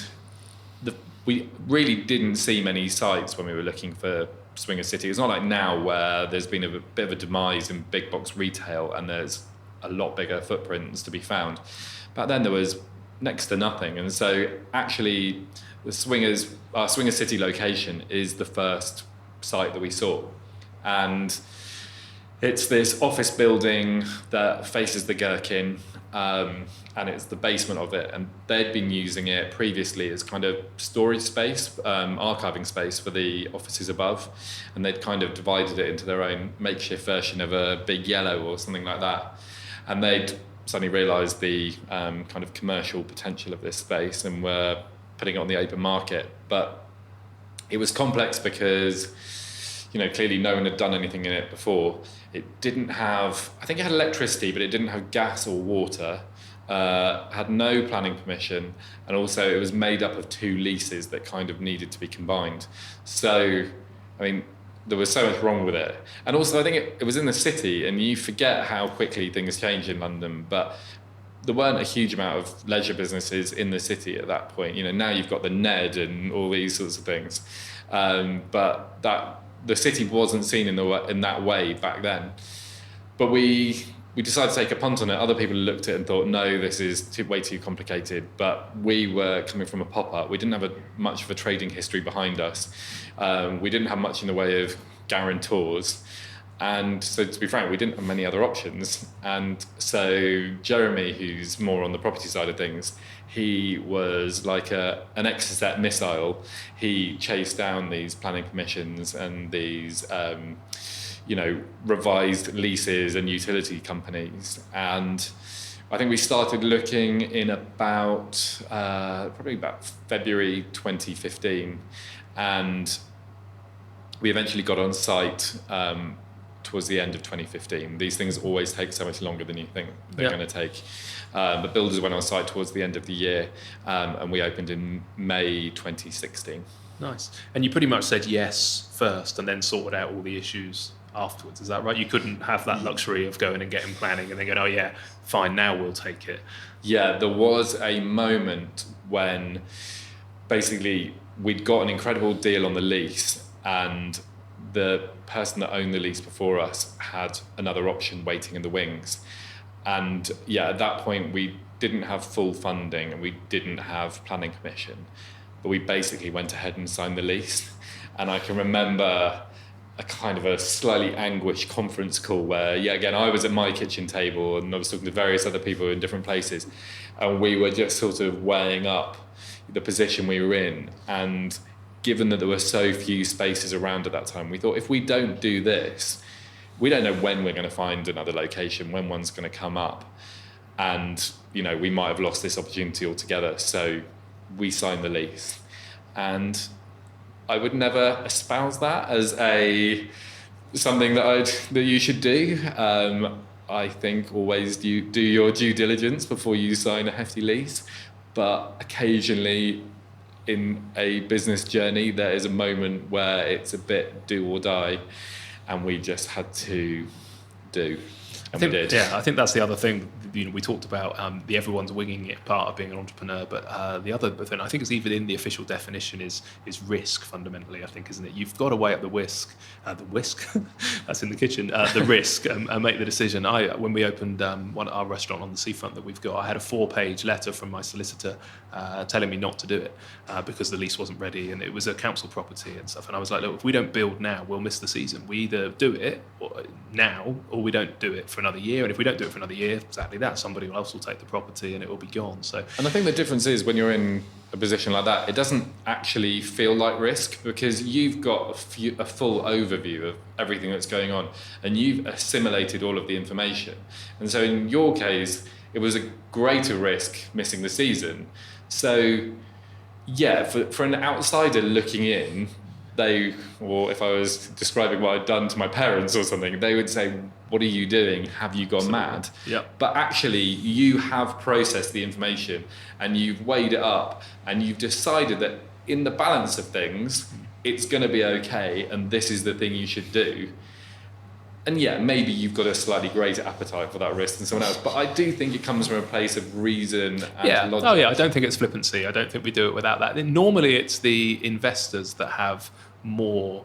we really didn't see many sites when we were looking for Swinger City. It's not like now where there's been a bit of a demise in big box retail and there's a lot bigger footprints to be found. Back then there was next to nothing, and so actually the Swinger City location is the first site that we saw, and it's this office building that faces the Gherkin, and it's the basement of it, and they'd been using it previously as kind of storage space, archiving space for the offices above, and they'd kind of divided it into their own makeshift version of a big yellow or something like that, and they'd suddenly realised the kind of commercial potential of this space and were putting it on the open market. But it was complex because, clearly no one had done anything in it before. It didn't have, I think it had electricity, but it didn't have gas or water, had no planning permission, and also it was made up of 2 leases that kind of needed to be combined. So, there was so much wrong with it. And also I think it was in the city, and you forget how quickly things change in London, but there weren't a huge amount of leisure businesses in the city at that point. Now you've got the Ned and all these sorts of things. But the city wasn't seen in that way back then. But we decided to take a punt on it. Other people looked at it and thought, no, this is way too complicated. But we were coming from a pop-up. We didn't have much of a trading history behind us. We didn't have much in the way of guarantors. And so, to be frank, we didn't have many other options. And so Jeremy, who's more on the property side of things, he was like an Exocet missile. He chased down these planning permissions and these revised leases and utility companies. And I think we started looking in probably about February 2015, and we eventually got on site towards the end of 2015. These things always take so much longer than you think they're going to take. But builders went on site towards the end of the year, and we opened in May 2016. Nice. And you pretty much said yes first and then sorted out all the issues afterwards, is that right? You couldn't have that luxury of going and getting planning and then going, oh yeah, fine, now we'll take it. Yeah, there was a moment when basically we'd got an incredible deal on the lease, and the person that owned the lease before us had another option waiting in the wings. And yeah, at that point we didn't have full funding and we didn't have planning permission, but we basically went ahead and signed the lease. And I can remember a kind of a slightly anguished conference call where, again, I was at my kitchen table and I was talking to various other people in different places, and we were just sort of weighing up the position we were in. And given that there were so few spaces around at that time, we thought, if we don't do this, we don't know when we're going to find another location, when one's going to come up, and we might have lost this opportunity altogether. So we signed the lease, and I would never espouse that as something that you should do. I think always do your due diligence before you sign a hefty lease, but occasionally in a business journey there is a moment where it's a bit do or die, and we just had to do. And we did. Yeah, I think that's the other thing. We talked about the everyone's winging it part of being an entrepreneur, but the other thing I think is even in the official definition is risk fundamentally. I think, isn't it? You've got to weigh up the whisk, that's in the kitchen, the risk, and make the decision. When we opened our restaurant on the seafront that we've got, I had a 4-page letter from my solicitor telling me not to do it because the lease wasn't ready and it was a council property and stuff. And I was like, look, if we don't build now, we'll miss the season. We either do it now or we don't do it for another year. And if we don't do it for another year, exactly that, somebody else will take the property and it will be gone. So, and I think the difference is when you're in a position like that, it doesn't actually feel like risk because you've got a full overview of everything that's going on and you've assimilated all of the information. And so in your case, it was a greater risk missing the season. So yeah, for an outsider looking in, or if I was describing what I'd done to my parents or something, they would say, what are you doing? Have you gone mad? Yeah. But actually, you have processed the information and you've weighed it up and you've decided that in the balance of things, it's going to be okay and this is the thing you should do. And yeah, maybe you've got a slightly greater appetite for that risk than someone else. But I do think it comes from a place of reason and logic. Oh yeah, I don't think it's flippancy. I don't think we do it without that. Normally it's the investors that have more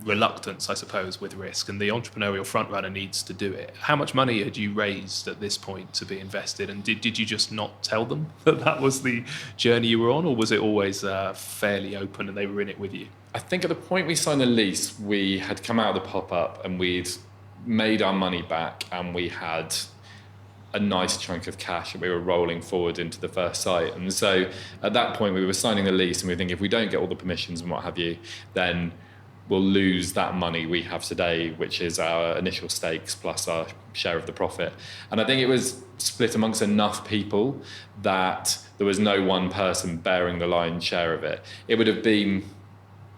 reluctance, I suppose, with risk, and the entrepreneurial front runner needs to do it. How much money had you raised at this point to be invested, and did you just not tell them that was the journey you were on, or was it always fairly open and they were in it with you? I think at the point we signed the lease, we had come out of the pop-up and we'd made our money back, and we had a nice chunk of cash that we were rolling forward into the first site. And so at that point we were signing the lease, and we think if we don't get all the permissions and what have you, then we'll lose that money we have today, which is our initial stakes plus our share of the profit. And I think it was split amongst enough people that there was no one person bearing the lion's share of it. It would have been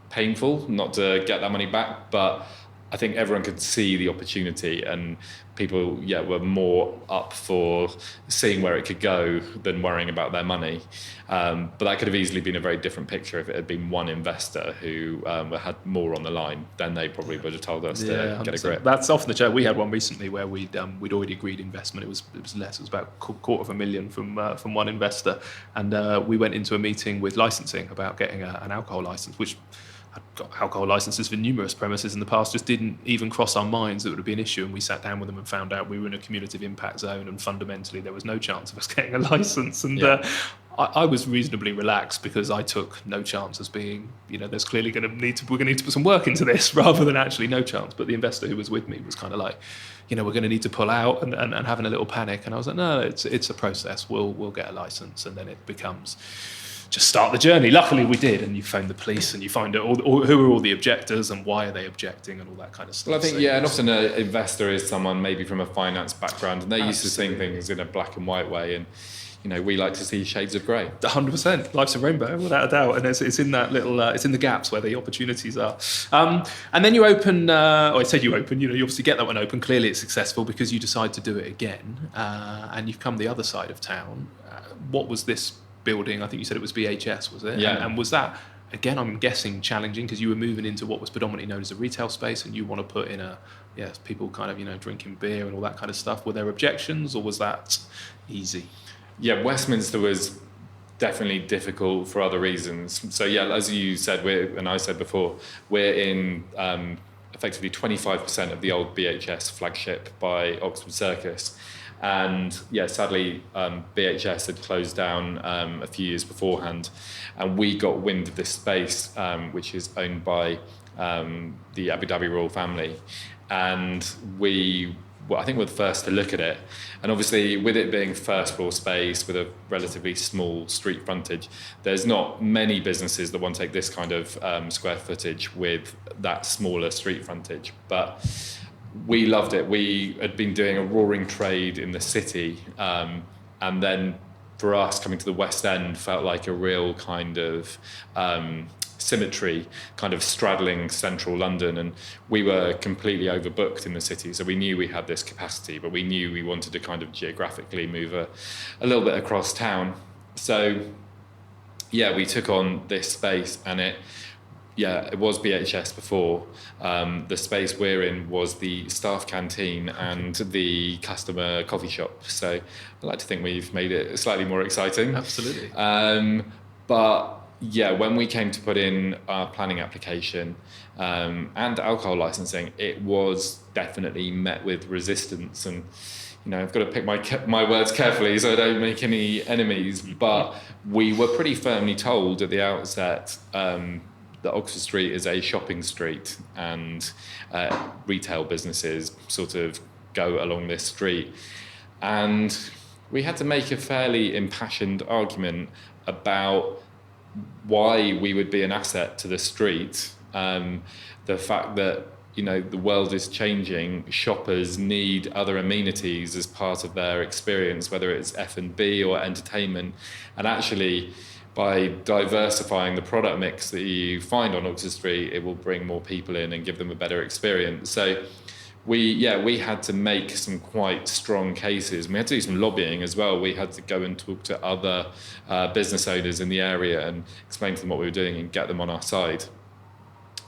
painful not to get that money back, but I think everyone could see the opportunity, and people were more up for seeing where it could go than worrying about their money. But that could have easily been a very different picture if it had been one investor who had more on the line. Then they probably would have told us to get a grip. That's often the case. We had one recently where we'd already agreed investment. It was less. It was about $250,000 from one investor, and we went into a meeting with licensing about getting an alcohol license, which I'd got alcohol licenses for numerous premises in the past, just didn't even cross our minds that it would be an issue. And we sat down with them and found out we were in a cumulative impact zone, and fundamentally there was no chance of us getting a license. And I was reasonably relaxed because I took no chances being, there's clearly we're going to need to put some work into this rather than actually no chance. But the investor who was with me was kind of like, we're going to need to pull out and having a little panic. And I was like, no, it's a process. We'll get a license, and then it becomes just start the journey. Luckily we did, and you phone the police and you find out who are all the objectors and why are they objecting and all that kind of stuff. Well, I think, and often an investor is someone maybe from a finance background, and they're used to seeing things in a black and white way, and we like to see shades of grey. 100%. Life's a rainbow, without a doubt, and it's in that little, it's in the gaps where the opportunities are. And then you open, or I said you open, you obviously get that one open. Clearly it's successful because you decide to do it again, and you've come the other side of town. What was this building? I think you said it was BHS, was it? Yeah. And was that, again, I'm guessing challenging because you were moving into what was predominantly known as a retail space, and you want to put in people kind of, drinking beer and all that kind of stuff. Were there objections, or was that easy? Yeah, Westminster was definitely difficult for other reasons. So as you said, and I said before, we're in effectively 25% of the old BHS flagship by Oxford Circus. And sadly, BHS had closed down a few years beforehand, and we got wind of this space, which is owned by the Abu Dhabi royal family, and I think we're the first to look at it. And obviously, with it being first floor space with a relatively small street frontage, there's not many businesses that want to take this kind of square footage with that smaller street frontage. But we loved it. We had been doing a roaring trade in the city, and then for us coming to the West End felt like a real kind of symmetry, kind of straddling central London, and we were completely overbooked in the city. So we knew we had this capacity, but we knew we wanted to kind of geographically move a little bit across town. So we took on this space, and it was BHS before. The space we're in was the staff canteen and the customer coffee shop. So I like to think we've made it slightly more exciting. Absolutely. But when we came to put in our planning application and alcohol licensing, it was definitely met with resistance. And I've got to pick my words carefully so I don't make any enemies. But we were pretty firmly told at the outset that Oxford Street is a shopping street, and retail businesses sort of go along this street. And we had to make a fairly impassioned argument about why we would be an asset to the street. The fact that the world is changing, shoppers need other amenities as part of their experience, whether it's F&B or entertainment, and actually by diversifying the product mix that you find on Oxford Street, it will bring more people in and give them a better experience. So we had to make some quite strong cases. We had to do some lobbying as well. We had to go and talk to other business owners in the area and explain to them what we were doing and get them on our side.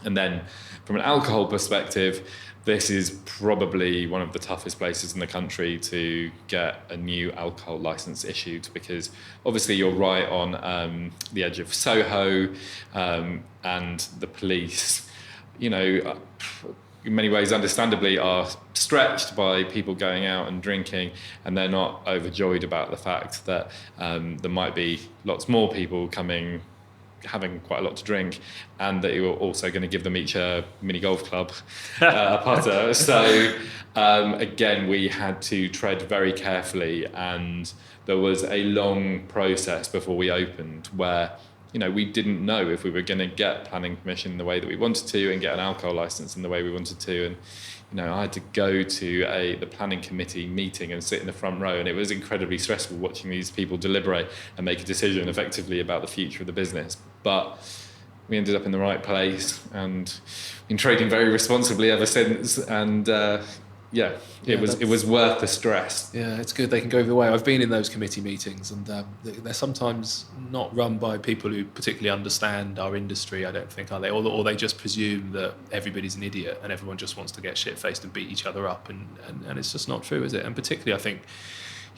And then from an alcohol perspective, this is probably one of the toughest places in the country to get a new alcohol license issued, because obviously you're right on the edge of Soho, and the police, you know, in many ways understandably are stretched by people going out and drinking, and they're not overjoyed about the fact that there might be lots more people coming, having quite a lot to drink, and that you're also going to give them each a mini golf club, a putter. So again, we had to tread very carefully, and there was a long process before we opened where, you know, we didn't know if we were going to get planning permission in the way that we wanted to and get an alcohol license in the way we wanted to. And you know, I had to go to the planning committee meeting and sit in the front row, and it was incredibly stressful watching these people deliberate and make a decision effectively about the future of the business. But we ended up in the right place and been trading very responsibly ever since. And it was worth the stress. Yeah, it's good. They can go either way. I've been in those committee meetings, and they're sometimes not run by people who particularly understand our industry, I don't think, are they? Or they just presume that everybody's an idiot and everyone just wants to get shit-faced and beat each other up, and it's just not true, is it? And particularly, I think,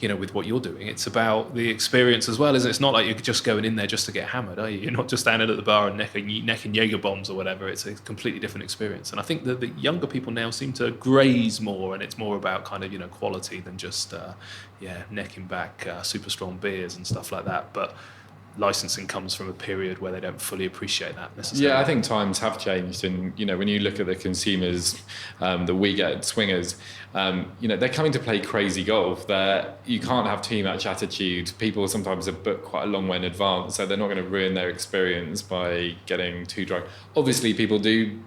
you know, with what you're doing, it's about the experience as well, isn't it? It's not like you're just going in there just to get hammered, are you? You're not just standing at the bar and necking Jaeger bombs or whatever. It's a completely different experience. And I think that the younger people now seem to graze more, and it's more about kind of, you know, quality than just, necking back super strong beers and stuff like that. But licensing comes from a period where they don't fully appreciate that necessarily. Yeah, I think times have changed, and you know, when you look at the consumers that we get at Swingers, you know, they're coming to play crazy golf. You can't have too much attitude. People sometimes have booked quite a long way in advance, so they're not going to ruin their experience by getting too drunk. Obviously, people do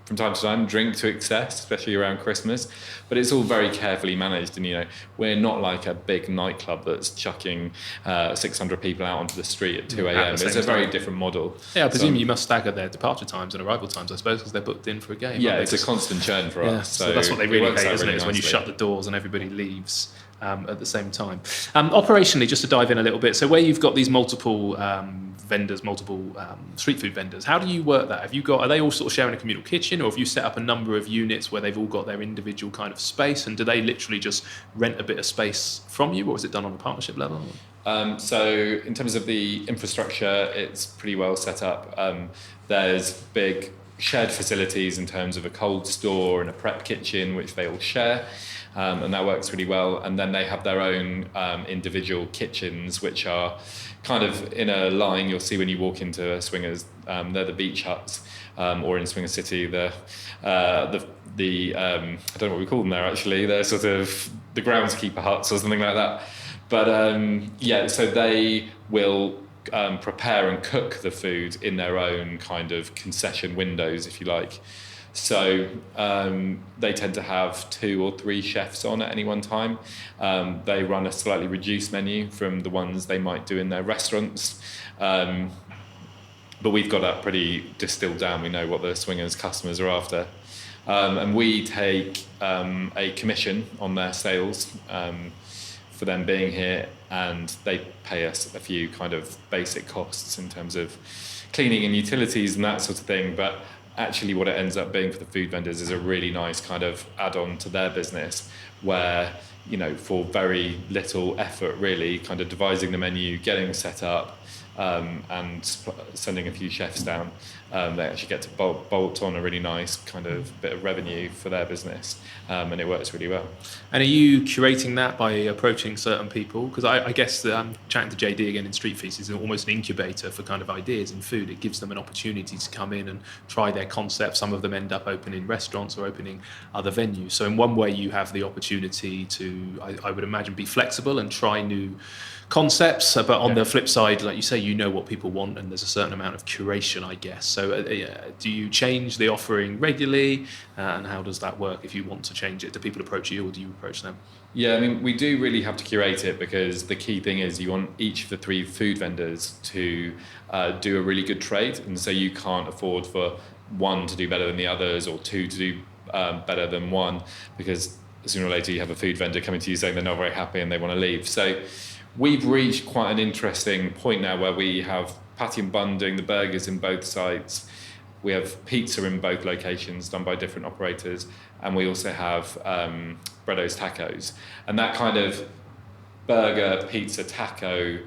from time to time drink to excess, especially around Christmas, but it's all very carefully managed. And you know, we're not like a big nightclub that's chucking 600 people out onto the street at 2 a.m. It's a very different model. Yeah, I presume you must stagger their departure times and arrival times, I suppose, because they're booked in for a game. Yeah, it's a constant churn for us. So that's what they really hate, isn't it? Is when you shut the doors and everybody leaves at the same time. Operationally, just to dive in a little bit, so where you've got these multiple vendors, multiple street food vendors, how do you work that? Are they all sort of sharing a communal kitchen, or have you set up a number of units where they've all got their individual kind of space, and do they literally just rent a bit of space from you, or is it done on a partnership level? So in terms of the infrastructure, it's pretty well set up. There's big shared facilities in terms of a cold store and a prep kitchen, which they all share. And that works really well. And then they have their own individual kitchens, which are kind of in a line you'll see when you walk into Swingers. They're the beach huts, or in Swinger City, the I don't know what we call them there actually. They're sort of the groundskeeper huts or something like that. But so they will prepare and cook the food in their own kind of concession windows, if you like. So they tend to have 2 or 3 chefs on at any one time. They run a slightly reduced menu from the ones they might do in their restaurants. But we've got that pretty distilled down. We know what the Swingers customers are after. And we take a commission on their sales for them being here, and they pay us a few kind of basic costs in terms of cleaning and utilities and that sort of thing. But actually what it ends up being for the food vendors is a really nice kind of add-on to their business, where, you know, for very little effort really, kind of devising the menu, getting set up, and sending a few chefs down, they actually get to bolt on a really nice kind of bit of revenue for their business, and it works really well. And are you curating that by approaching certain people? Because I guess chatting to JD again in Street Feast is almost an incubator for kind of ideas in food. It gives them an opportunity to come in and try their concept. Some of them end up opening restaurants or opening other venues. So in one way you have the opportunity to, I would imagine, be flexible and try new concepts, but on the flip side, like you say, you know what people want, and there's a certain amount of curation, I guess. So do you change the offering regularly, and how does that work if you want to change it? Do people approach you, or do you approach them? Yeah, I mean, we do really have to curate it, because the key thing is you want each of the 3 food vendors to do a really good trade, and so you can't afford for one to do better than the others, or 2 to do better than one, because sooner or later you have a food vendor coming to you saying they're not very happy and they want to leave. So we've reached quite an interesting point now where we have Patty and Bun doing the burgers in both sites, We have pizza in both locations done by different operators, and we also have Breddo's Tacos. And that kind of burger, pizza, taco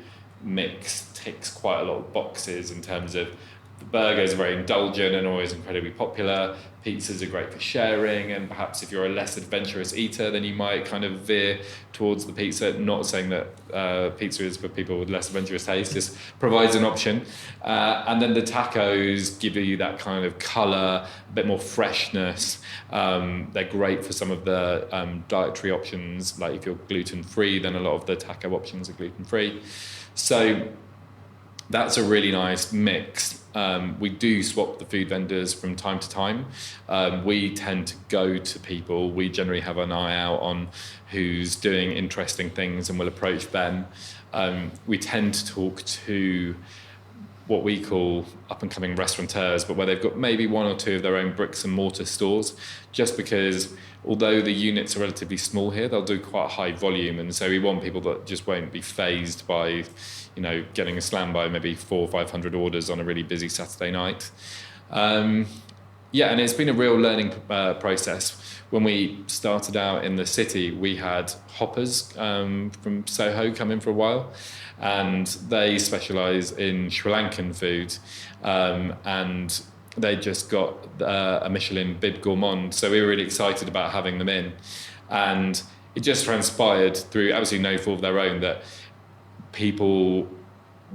mix ticks quite a lot of boxes in terms of the burgers are very indulgent and always incredibly popular. Pizzas are great for sharing, and perhaps if you're a less adventurous eater, then you might kind of veer towards the pizza. Not saying that pizza is for people with less adventurous taste, just provides an option. And then the tacos give you that kind of colour, a bit more freshness. They're great for some of the dietary options, like if you're gluten-free, then a lot of the taco options are gluten-free. So that's a really nice mix. We do swap the food vendors from time to time. We tend to go to people. We generally have an eye out on who's doing interesting things and we'll approach them. We tend to talk to what we call up-and-coming restaurateurs, but where they've got maybe one or two of their own bricks and mortar stores, just because although the units are relatively small here, they'll do quite a high volume, and so we want people that just won't be fazed by, getting slammed by maybe 400 or 500 orders on a really busy Saturday night. And it's been a real learning process. When we started out in the city, we had hoppers from Soho come in for a while, and they specialise in Sri Lankan food, and they just got a Michelin Bib Gourmand, so we were really excited about having them in. And it just transpired through absolutely no fault of their own that people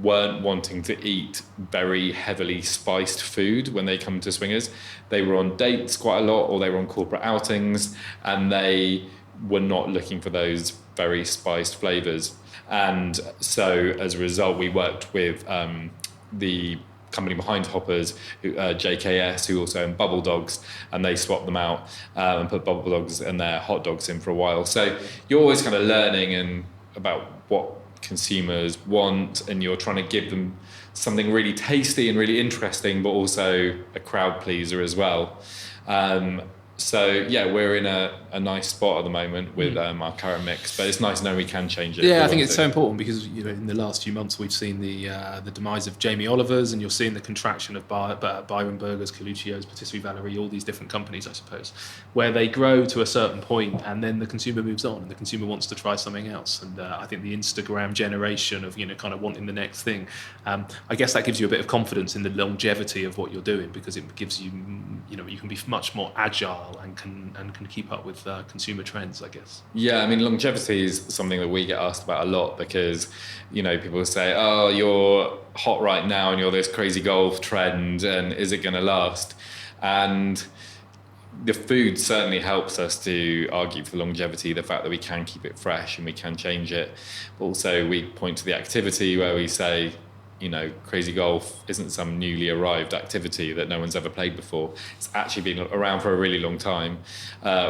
weren't wanting to eat very heavily spiced food when they come to Swingers. They were on dates quite a lot, or they were on corporate outings, and they were not looking for those very spiced flavours. And so as a result, we worked with the company behind Hoppers, JKS, who also own Bubble Dogs, and they swapped them out and put Bubble Dogs and their hot dogs in for a while. So you're always kind of learning about what consumers want, and you're trying to give them something really tasty and really interesting, but also a crowd pleaser as well. We're in a nice spot at the moment with our current mix, but it's nice to know we can change it. Yeah, I think it's so important because in the last few months we've seen the demise of Jamie Oliver's, and you're seeing the contraction of Byron Burgers, Coluccio's, Patisserie Valerie, all these different companies, I suppose, where they grow to a certain point and then the consumer moves on and the consumer wants to try something else. And I think the Instagram generation of kind of wanting the next thing, I guess that gives you a bit of confidence in the longevity of what you're doing, because it gives you you can be much more agile and can keep up with consumer trends, I guess. Yeah, I mean, longevity is something that we get asked about a lot, because people say, oh, you're hot right now and you're this crazy golf trend, and is it going to last? And the food certainly helps us to argue for the longevity, the fact that we can keep it fresh and we can change it. But also we point to the activity where we say, crazy golf isn't some newly arrived activity that no one's ever played before. It's actually been around for a really long time.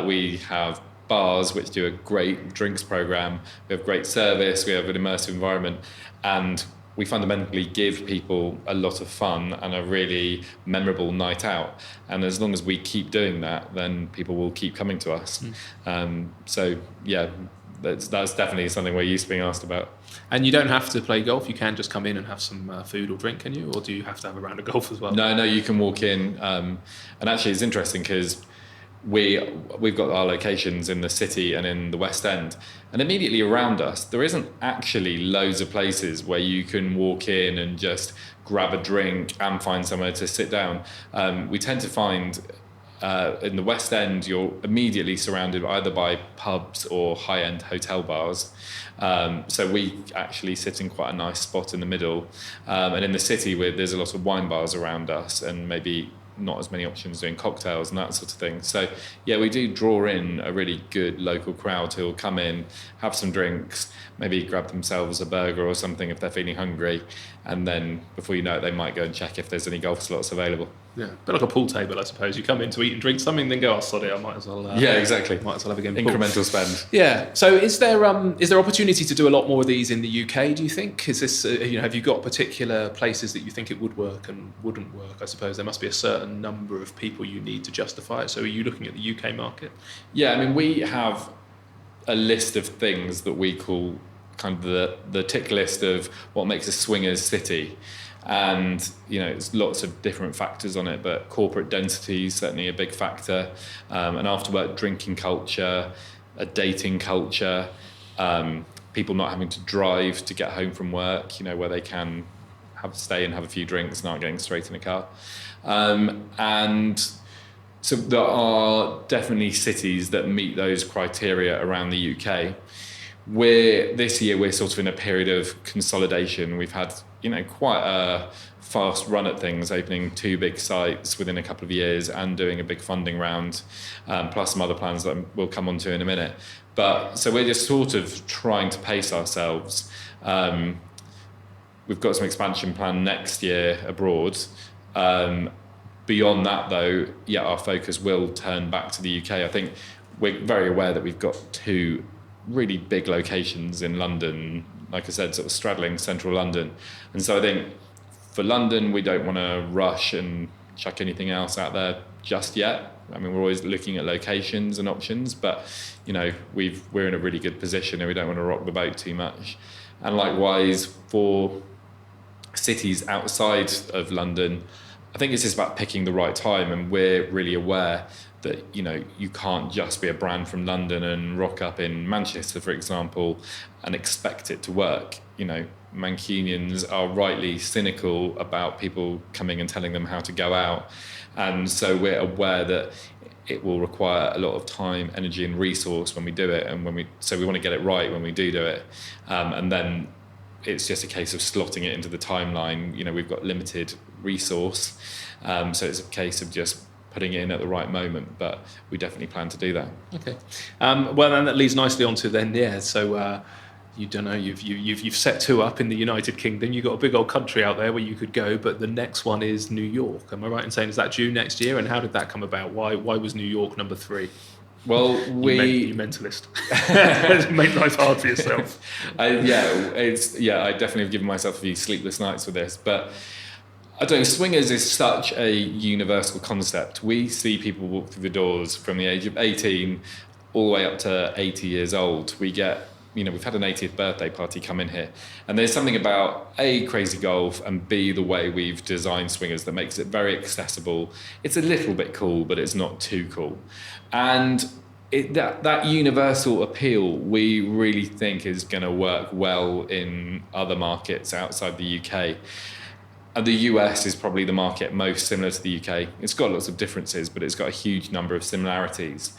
We have bars which do a great drinks program. We have great service. We have an immersive environment, and we fundamentally give people a lot of fun and a really memorable night out. And as long as we keep doing that, then people will keep coming to us. That's definitely something we're used to being asked about. And you don't have to play golf. You can just come in and have some food or drink, can you? Or do you have to have a round of golf as well? No, you can walk in. And actually it's interesting because we've got our locations in the city and in the West End. And immediately around us, there isn't actually loads of places where you can walk in and just grab a drink and find somewhere to sit down. We tend to find in the West End, you're immediately surrounded either by pubs or high-end hotel bars. So we actually sit in quite a nice spot in the middle. And in the city, there's a lot of wine bars around us, and maybe not as many options doing cocktails and that sort of thing. So yeah, we do draw in a really good local crowd who will come in, have some drinks, maybe grab themselves a burger or something if they're feeling hungry, and then before you know it, they might go and check if there's any golf slots available. Yeah, a bit like a pool table, I suppose. You come in to eat and drink something, then go, oh, sorry, I might as well... yeah, exactly. Might as well have a game of incremental pool. spend. Yeah. So is there opportunity to do a lot more of these in the UK, do you think? Is this, have you got particular places that you think it would work and wouldn't work? I suppose there must be a certain number of people you need to justify it. So are you looking at the UK market? Yeah, I mean, we have a list of things that we call kind of the tick list of what makes a swingers city. And, it's lots of different factors on it, but corporate density is certainly a big factor. An after-work drinking culture, a dating culture, people not having to drive to get home from work, where they can stay and have a few drinks, not getting straight in a car. And so there are definitely cities that meet those criteria around the UK. This year we're sort of in a period of consolidation. We've had, quite a fast run at things, opening 2 big sites within a couple of years and doing a big funding round, plus some other plans that we'll come on to in a minute. But so we're just sort of trying to pace ourselves. We've got some expansion planned next year abroad. Beyond that, though, our focus will turn back to the UK. I think we're very aware that we've got 2 really big locations in London, like I said, sort of straddling central London. And so I think for London, we don't want to rush and chuck anything else out there just yet. I mean, we're always looking at locations and options, but, we're in a really good position and we don't want to rock the boat too much. And likewise, for cities outside of London, I think it's just about picking the right time, and we're really aware that you can't just be a brand from London and rock up in Manchester, for example, and expect it to work. Mancunians are rightly cynical about people coming and telling them how to go out, and so we're aware that it will require a lot of time, energy, and resource when we do it, and so we want to get it right when we do it, and then it's just a case of slotting it into the timeline. We've got limited resource, so it's a case of just putting it in at the right moment, but we definitely plan to do that. Okay. Well, then that leads nicely onto then, so you've set 2 up in the United Kingdom. You've got a big old country out there where you could go, but the next one is New York. Am I right in saying, is that due next year? And how did that come about? Why was New York number 3? Well, you mentalist. Make life hard for yourself. I definitely have given myself a few sleepless nights with this, but I don't know, swingers is such a universal concept. We see people walk through the doors from the age of 18 all the way up to 80 years old. We get, we've had an 80th birthday party come in here, and there's something about A, crazy golf, and B, the way we've designed swingers that makes it very accessible. It's a little bit cool, but it's not too cool. And that universal appeal, we really think is going to work well in other markets outside the UK. And the US is probably the market most similar to the UK. It's got lots of differences, but it's got a huge number of similarities.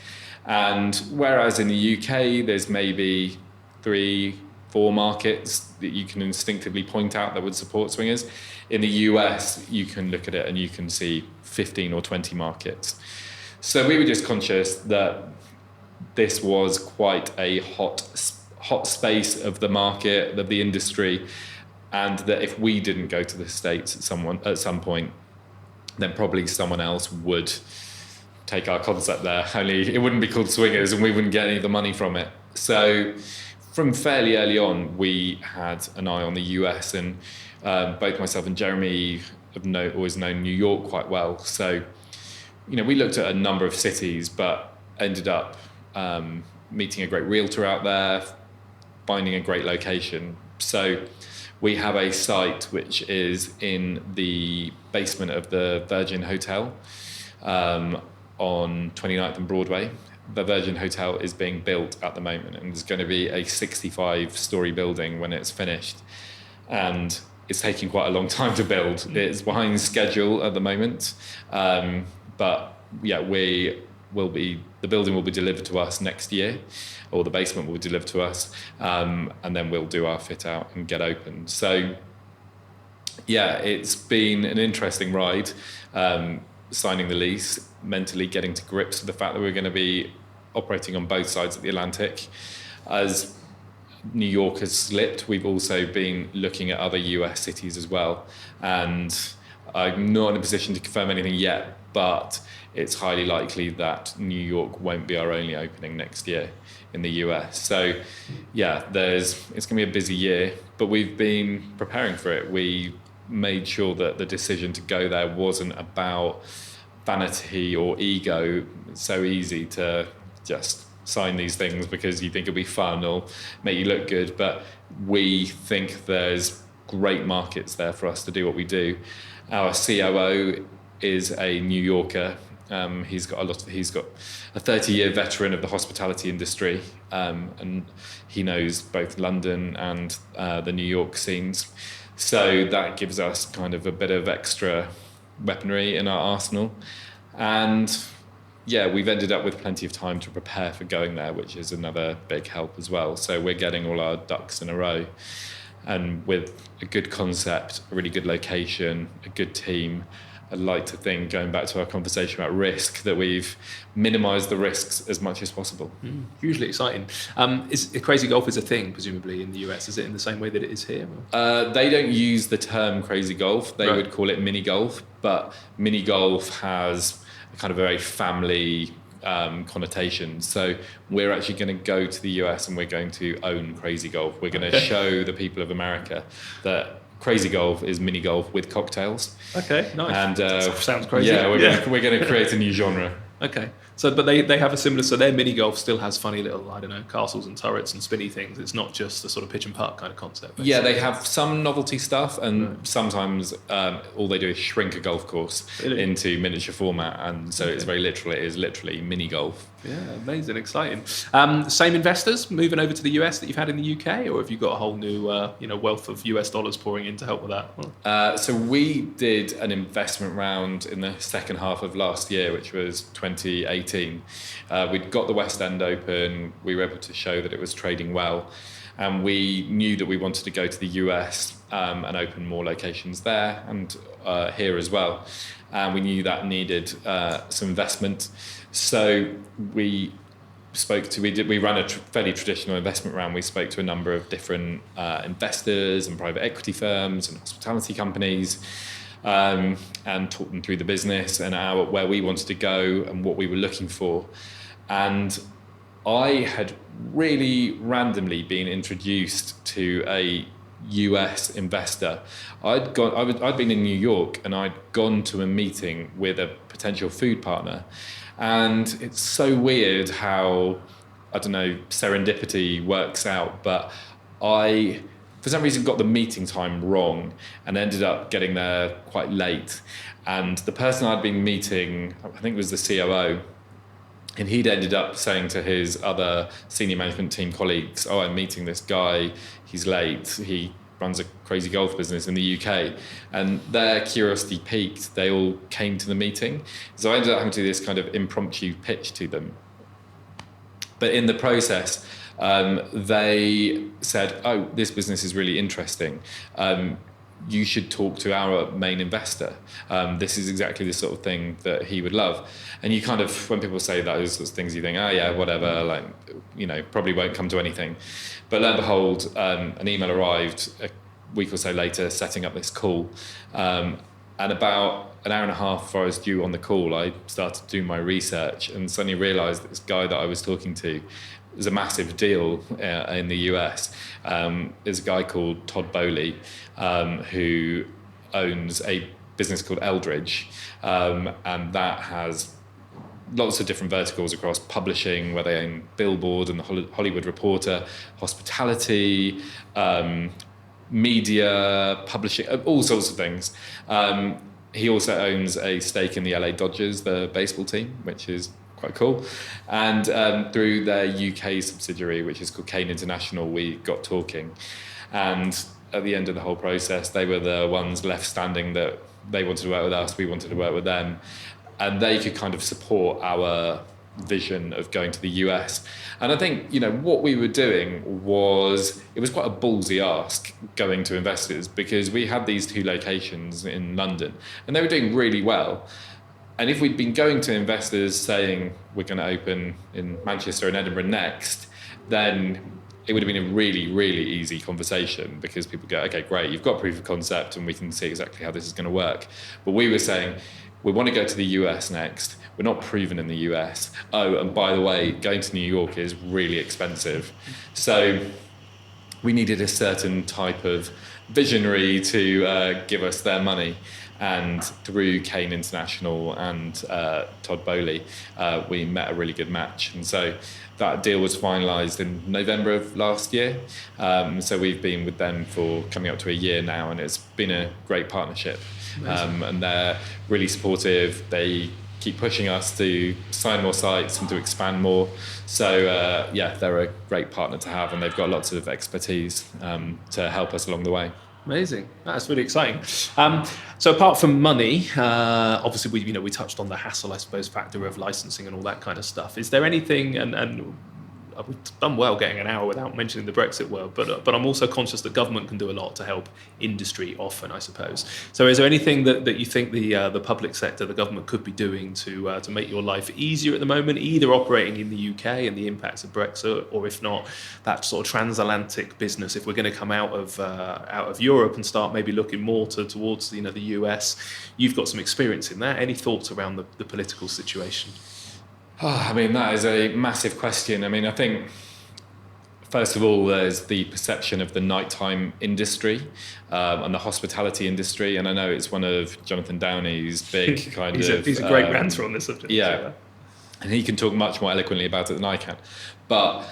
And whereas in the UK, there's maybe 3-4 markets that you can instinctively point out that would support swingers, in the US, you can look at it and you can see 15 or 20 markets. So we were just conscious that this was quite a hot space of the market, of the industry, and that if we didn't go to the States at some point, then probably someone else would take our concept there. Only it wouldn't be called swingers and we wouldn't get any of the money from it. So from fairly early on, we had an eye on the US, and both myself and Jeremy have always known New York quite well. So, we looked at a number of cities, but ended up meeting a great realtor out there, finding a great location. So we have a site which is in the basement of the Virgin Hotel on 29th and Broadway. The Virgin Hotel is being built at the moment, and there's going to be a 65-story building when it's finished. And it's taking quite a long time to build. It's behind schedule at the moment. But the building will be delivered to us next year, or the basement will be delivered to us, and then we'll do our fit out and get open. So it's been an interesting ride, signing the lease, mentally getting to grips with the fact that we're going to be operating on both sides of the Atlantic. As New York has slipped, we've also been looking at other US cities as well, and I'm not in a position to confirm anything yet, but it's highly likely that New York won't be our only opening next year in the US. So it's going to be a busy year, but we've been preparing for it. We made sure that the decision to go there wasn't about vanity or ego. It's so easy to just sign these things because you think it'll be fun or make you look good, but we think there's great markets there for us to do what we do. Our COO is a New Yorker. He's got a 30-year veteran of the hospitality industry, and he knows both London and the New York scenes. So that gives us kind of a bit of extra weaponry in our arsenal. And yeah, we've ended up with plenty of time to prepare for going there, which is another big help as well. So we're getting all our ducks in a row. And with a good concept, a really good location, a good team, I'd like to think, going back to our conversation about risk, that we've minimised the risks as much as possible. Hugely exciting. Is Crazy Golf is a thing, presumably, in the US? Is it in the same way that it is here? They don't use the term Crazy Golf. They would call it mini golf, but mini golf has a kind of very family connotation. So we're actually going to go to the US and we're going to own Crazy Golf. We're going to show the people of America that Crazy Golf is mini golf with cocktails. Okay, nice. And sounds crazy. Yeah, we're going to create a new genre. Okay. So, but they have a similar. So their mini golf still has funny little, I don't know, castles and turrets and spinny things. It's not just a sort of pitch and putt kind of concept. Basically. Yeah, they have some novelty stuff, and sometimes all they do is shrink a golf course into miniature format, and so it's very literal. It is literally mini golf. Yeah, amazing, exciting. Same investors moving over to the US that you've had in the UK, or have you got a whole new, wealth of US dollars pouring in to help with that? So we did an investment round in the second half of last year, which was 2018. We'd got the West End open. We were able to show that it was trading well, and we knew that we wanted to go to the US and open more locations there and here as well. And we knew that needed some investment. So we ran a fairly traditional investment round. We spoke to a number of different investors and private equity firms and hospitality companies, and talked them through the business and where we wanted to go and what we were looking for. And I had really randomly been introduced to a US investor. I'd been in New York and I'd gone to a meeting with a potential food partner. And it's so weird how, I don't know, serendipity works out, but I, for some reason, got the meeting time wrong and ended up getting there quite late. And the person I'd been meeting, I think it was the COO, and he'd ended up saying to his other senior management team colleagues, "Oh, I'm meeting this guy, he's late, he runs a Crazy Golf business in the UK." And their curiosity piqued, they all came to the meeting. So I ended up having to do this kind of impromptu pitch to them. But in the process, they said, "Oh, this business is really interesting. You should talk to our main investor. This is exactly the sort of thing that he would love." And you kind of, when people say those sorts of things, you think, "Oh yeah, whatever, like, probably won't come to anything." But lo and behold, an email arrived a week or so later setting up this call. And about an hour and a half before I was due on the call, I started doing my research and suddenly realised that this guy that I was talking to was a massive deal in the US. There's a guy called Todd Bowley who owns a business called Eldridge, and that has lots of different verticals across publishing, where they own Billboard and the Hollywood Reporter, hospitality, media, publishing, all sorts of things. He also owns a stake in the LA Dodgers, the baseball team, which is quite cool. And through their UK subsidiary, which is called Kane International, we got talking. And at the end of the whole process, they were the ones left standing that they wanted to work with us, we wanted to work with them. And they could kind of support our vision of going to the US. And I think, what we were doing was, it was quite a ballsy ask going to investors, because we had these two locations in London and they were doing really well. And if we'd been going to investors saying we're going to open in Manchester and Edinburgh next, then it would have been a really, really easy conversation, because people go, "Okay, great, you've got proof of concept and we can see exactly how this is going to work." But we were saying, we want to go to the US next. We're not proven in the US. Oh, and by the way, going to New York is really expensive. So we needed a certain type of visionary to give us their money. And through Kane International and Todd Bowley, we met a really good match. And so that deal was finalised in November of last year. So we've been with them for coming up to a year now, and it's been a great partnership. And they're really supportive. They keep pushing us to sign more sites and to expand more. So they're a great partner to have, and they've got lots of expertise to help us along the way. Amazing. That's really exciting. So apart from money, obviously we touched on the hassle, I suppose, factor of licensing and all that kind of stuff. Is there anything, and we've done well getting an hour without mentioning the Brexit world, but I'm also conscious that government can do a lot to help industry often, I suppose. So is there anything that you think the public sector, the government could be doing to make your life easier at the moment, either operating in the UK and the impacts of Brexit, or if not, that sort of transatlantic business, if we're going to come out of Europe and start maybe looking more towards the US? You've got some experience in that. Any thoughts around the political situation? I mean, that is a massive question. I mean, I think, first of all, there's the perception of the nighttime industry and the hospitality industry. And I know it's one of Jonathan Downey's big He's a great ranter on this subject. Yeah. And he can talk much more eloquently about it than I can. But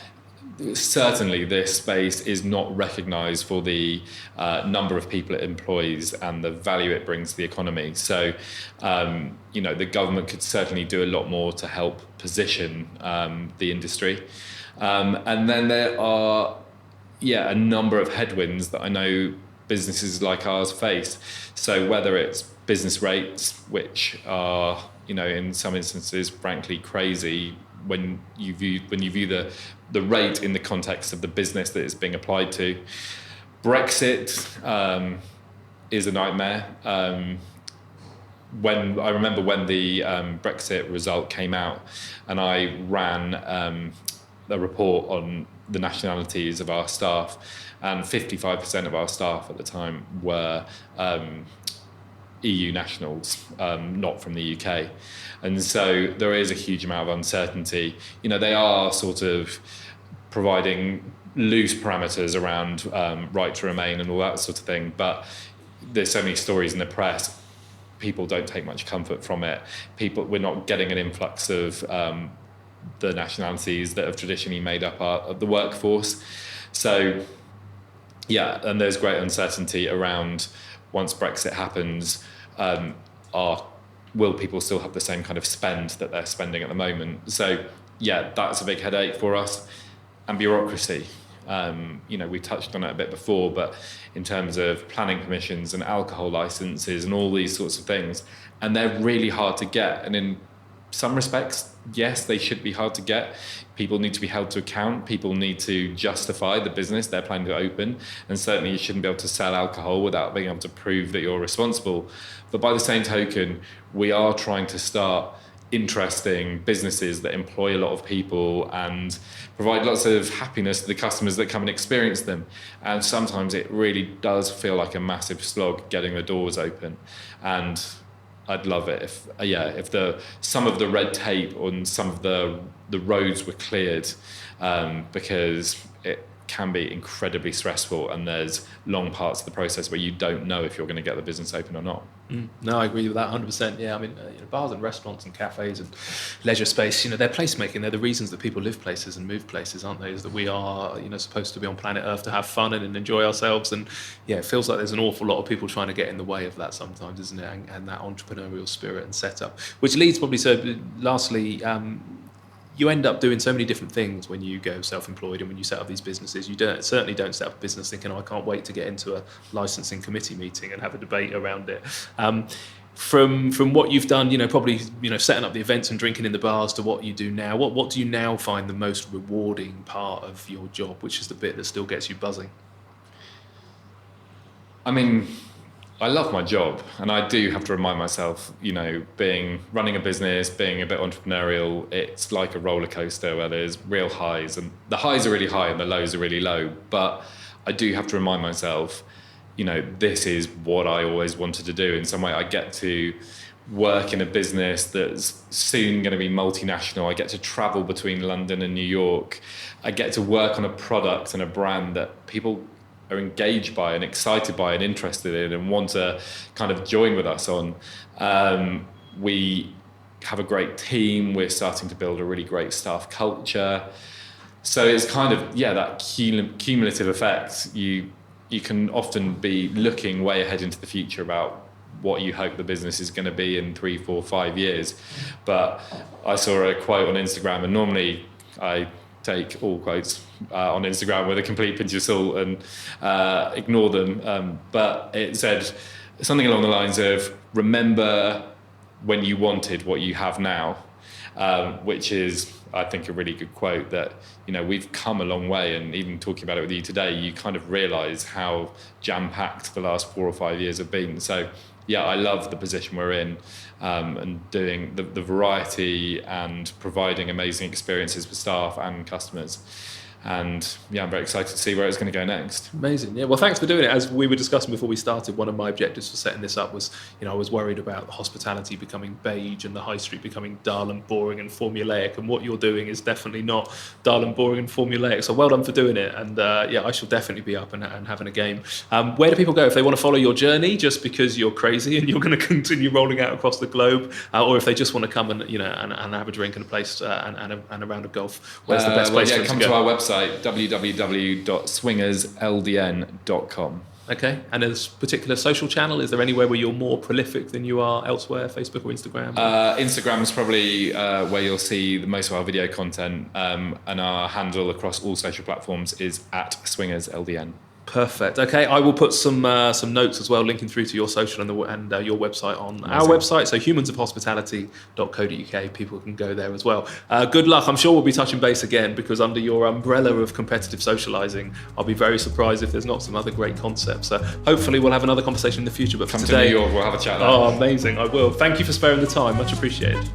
certainly this space is not recognised for the number of people it employs and the value it brings to the economy. So, the government could certainly do a lot more to help position the industry. And then there are, a number of headwinds that I know businesses like ours face. So whether it's business rates, which are, in some instances, frankly, crazy when you view the rate in the context of the business that it's being applied to. Brexit is a nightmare. When the Brexit result came out, and I ran a report on the nationalities of our staff, and 55% of our staff at the time were EU nationals, not from the UK. And so there is a huge amount of uncertainty. They are sort of providing loose parameters around right to remain and all that sort of thing, but there's so many stories in the press. People don't take much comfort from it. We're not getting an influx of the nationalities that have traditionally made up the workforce. So, and there's great uncertainty around, once Brexit happens, will people still have the same kind of spend that they're spending at the moment? So, that's a big headache for us. And bureaucracy. We touched on it a bit before, but in terms of planning permissions and alcohol licenses and all these sorts of things, and they're really hard to get. And in some respects, yes, they should be hard to get. People need to be held to account. People need to justify the business they're planning to open. And certainly you shouldn't be able to sell alcohol without being able to prove that you're responsible. But by the same token, we are trying to start interesting businesses that employ a lot of people and provide lots of happiness to the customers that come and experience them. And sometimes it really does feel like a massive slog getting the doors open. And I'd love it if some of the red tape on some of the roads were cleared, because it can be incredibly stressful, and there's long parts of the process where you don't know if you're going to get the business open or not. No, I agree with that 100%. Yeah, I mean, bars and restaurants and cafes and leisure space, they're placemaking. They're the reasons that people live places and move places, aren't they? Is that we are, supposed to be on planet Earth to have fun and enjoy ourselves. And it feels like there's an awful lot of people trying to get in the way of that sometimes, isn't it? And that entrepreneurial spirit and setup, which leads probably lastly, you end up doing so many different things when you go self-employed and when you set up these businesses. You certainly don't set up a business thinking, I can't wait to get into a licensing committee meeting and have a debate around it. From what you've done, probably setting up the events and drinking in the bars, to what you do now, what do you now find the most rewarding part of your job, which is the bit that still gets you buzzing? I mean, I love my job, and I do have to remind myself, running a business, being a bit entrepreneurial, it's like a roller coaster where there's real highs, and the highs are really high and the lows are really low. But I do have to remind myself, this is what I always wanted to do. In some way, I get to work in a business that's soon going to be multinational. I get to travel between London and New York. I get to work on a product and a brand that people are engaged by and excited by and interested in and want to kind of join with us on. We have a great team. We're starting to build a really great staff culture. So it's kind of, that cumulative effect. You can often be looking way ahead into the future about what you hope the business is going to be in 3, 4, 5 years. But I saw a quote on Instagram, and normally I take all quotes on Instagram with a complete pinch of salt and ignore them. But it said something along the lines of, remember when you wanted what you have now, which is, I think, a really good quote that, we've come a long way. And even talking about it with you today, you kind of realise how jam-packed the last 4 or 5 years have been. So, I love the position we're in, and doing the variety and providing amazing experiences for staff and customers. And I'm very excited to see where it's going to go next. Amazing. Yeah, well, thanks for doing it. As we were discussing before we started, one of my objectives for setting this up was, I was worried about hospitality becoming beige and the high street becoming dull and boring and formulaic. And what you're doing is definitely not dull and boring and formulaic. So well done for doing it. And I shall definitely be up and having a game. Where do people go if they want to follow your journey, just because you're crazy and you're going to continue rolling out across the globe, or if they just want to come and and have a drink and a place and a round of golf? Where's the best place for them to go? Come to our website, www.swingersldn.com. Okay, and as a particular social channel, is there anywhere where you're more prolific than you are elsewhere, Facebook or Instagram? Instagram is probably where you'll see the most of our video content, and our handle across all social platforms is @swingersldn. Perfect. Okay, I will put some notes as well, linking through to your social and your website on our website. So humansofhospitality.co.uk. People can go there as well. Good luck. I'm sure we'll be touching base again, because under your umbrella of competitive socialising, I'll be very surprised if there's not some other great concepts. So hopefully we'll have another conversation in the future. But for today, to New York, we'll have a chat there. Oh, amazing. I will. Thank you for sparing the time. Much appreciated.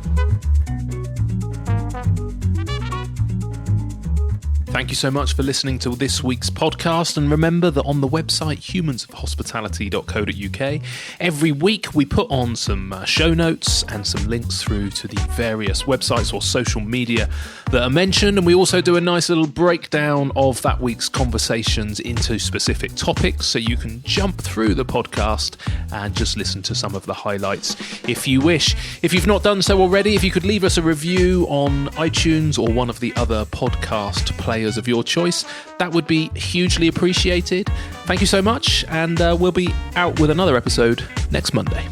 Thank you so much for listening to this week's podcast, and remember that on the website humansofhospitality.co.uk every week we put on some show notes and some links through to the various websites or social media that are mentioned, and we also do a nice little breakdown of that week's conversations into specific topics, so you can jump through the podcast and just listen to some of the highlights if you wish. If you've not done so already, if you could leave us a review on iTunes or one of the other podcast players of your choice, that would be hugely appreciated. Thank you so much, and we'll be out with another episode next Monday.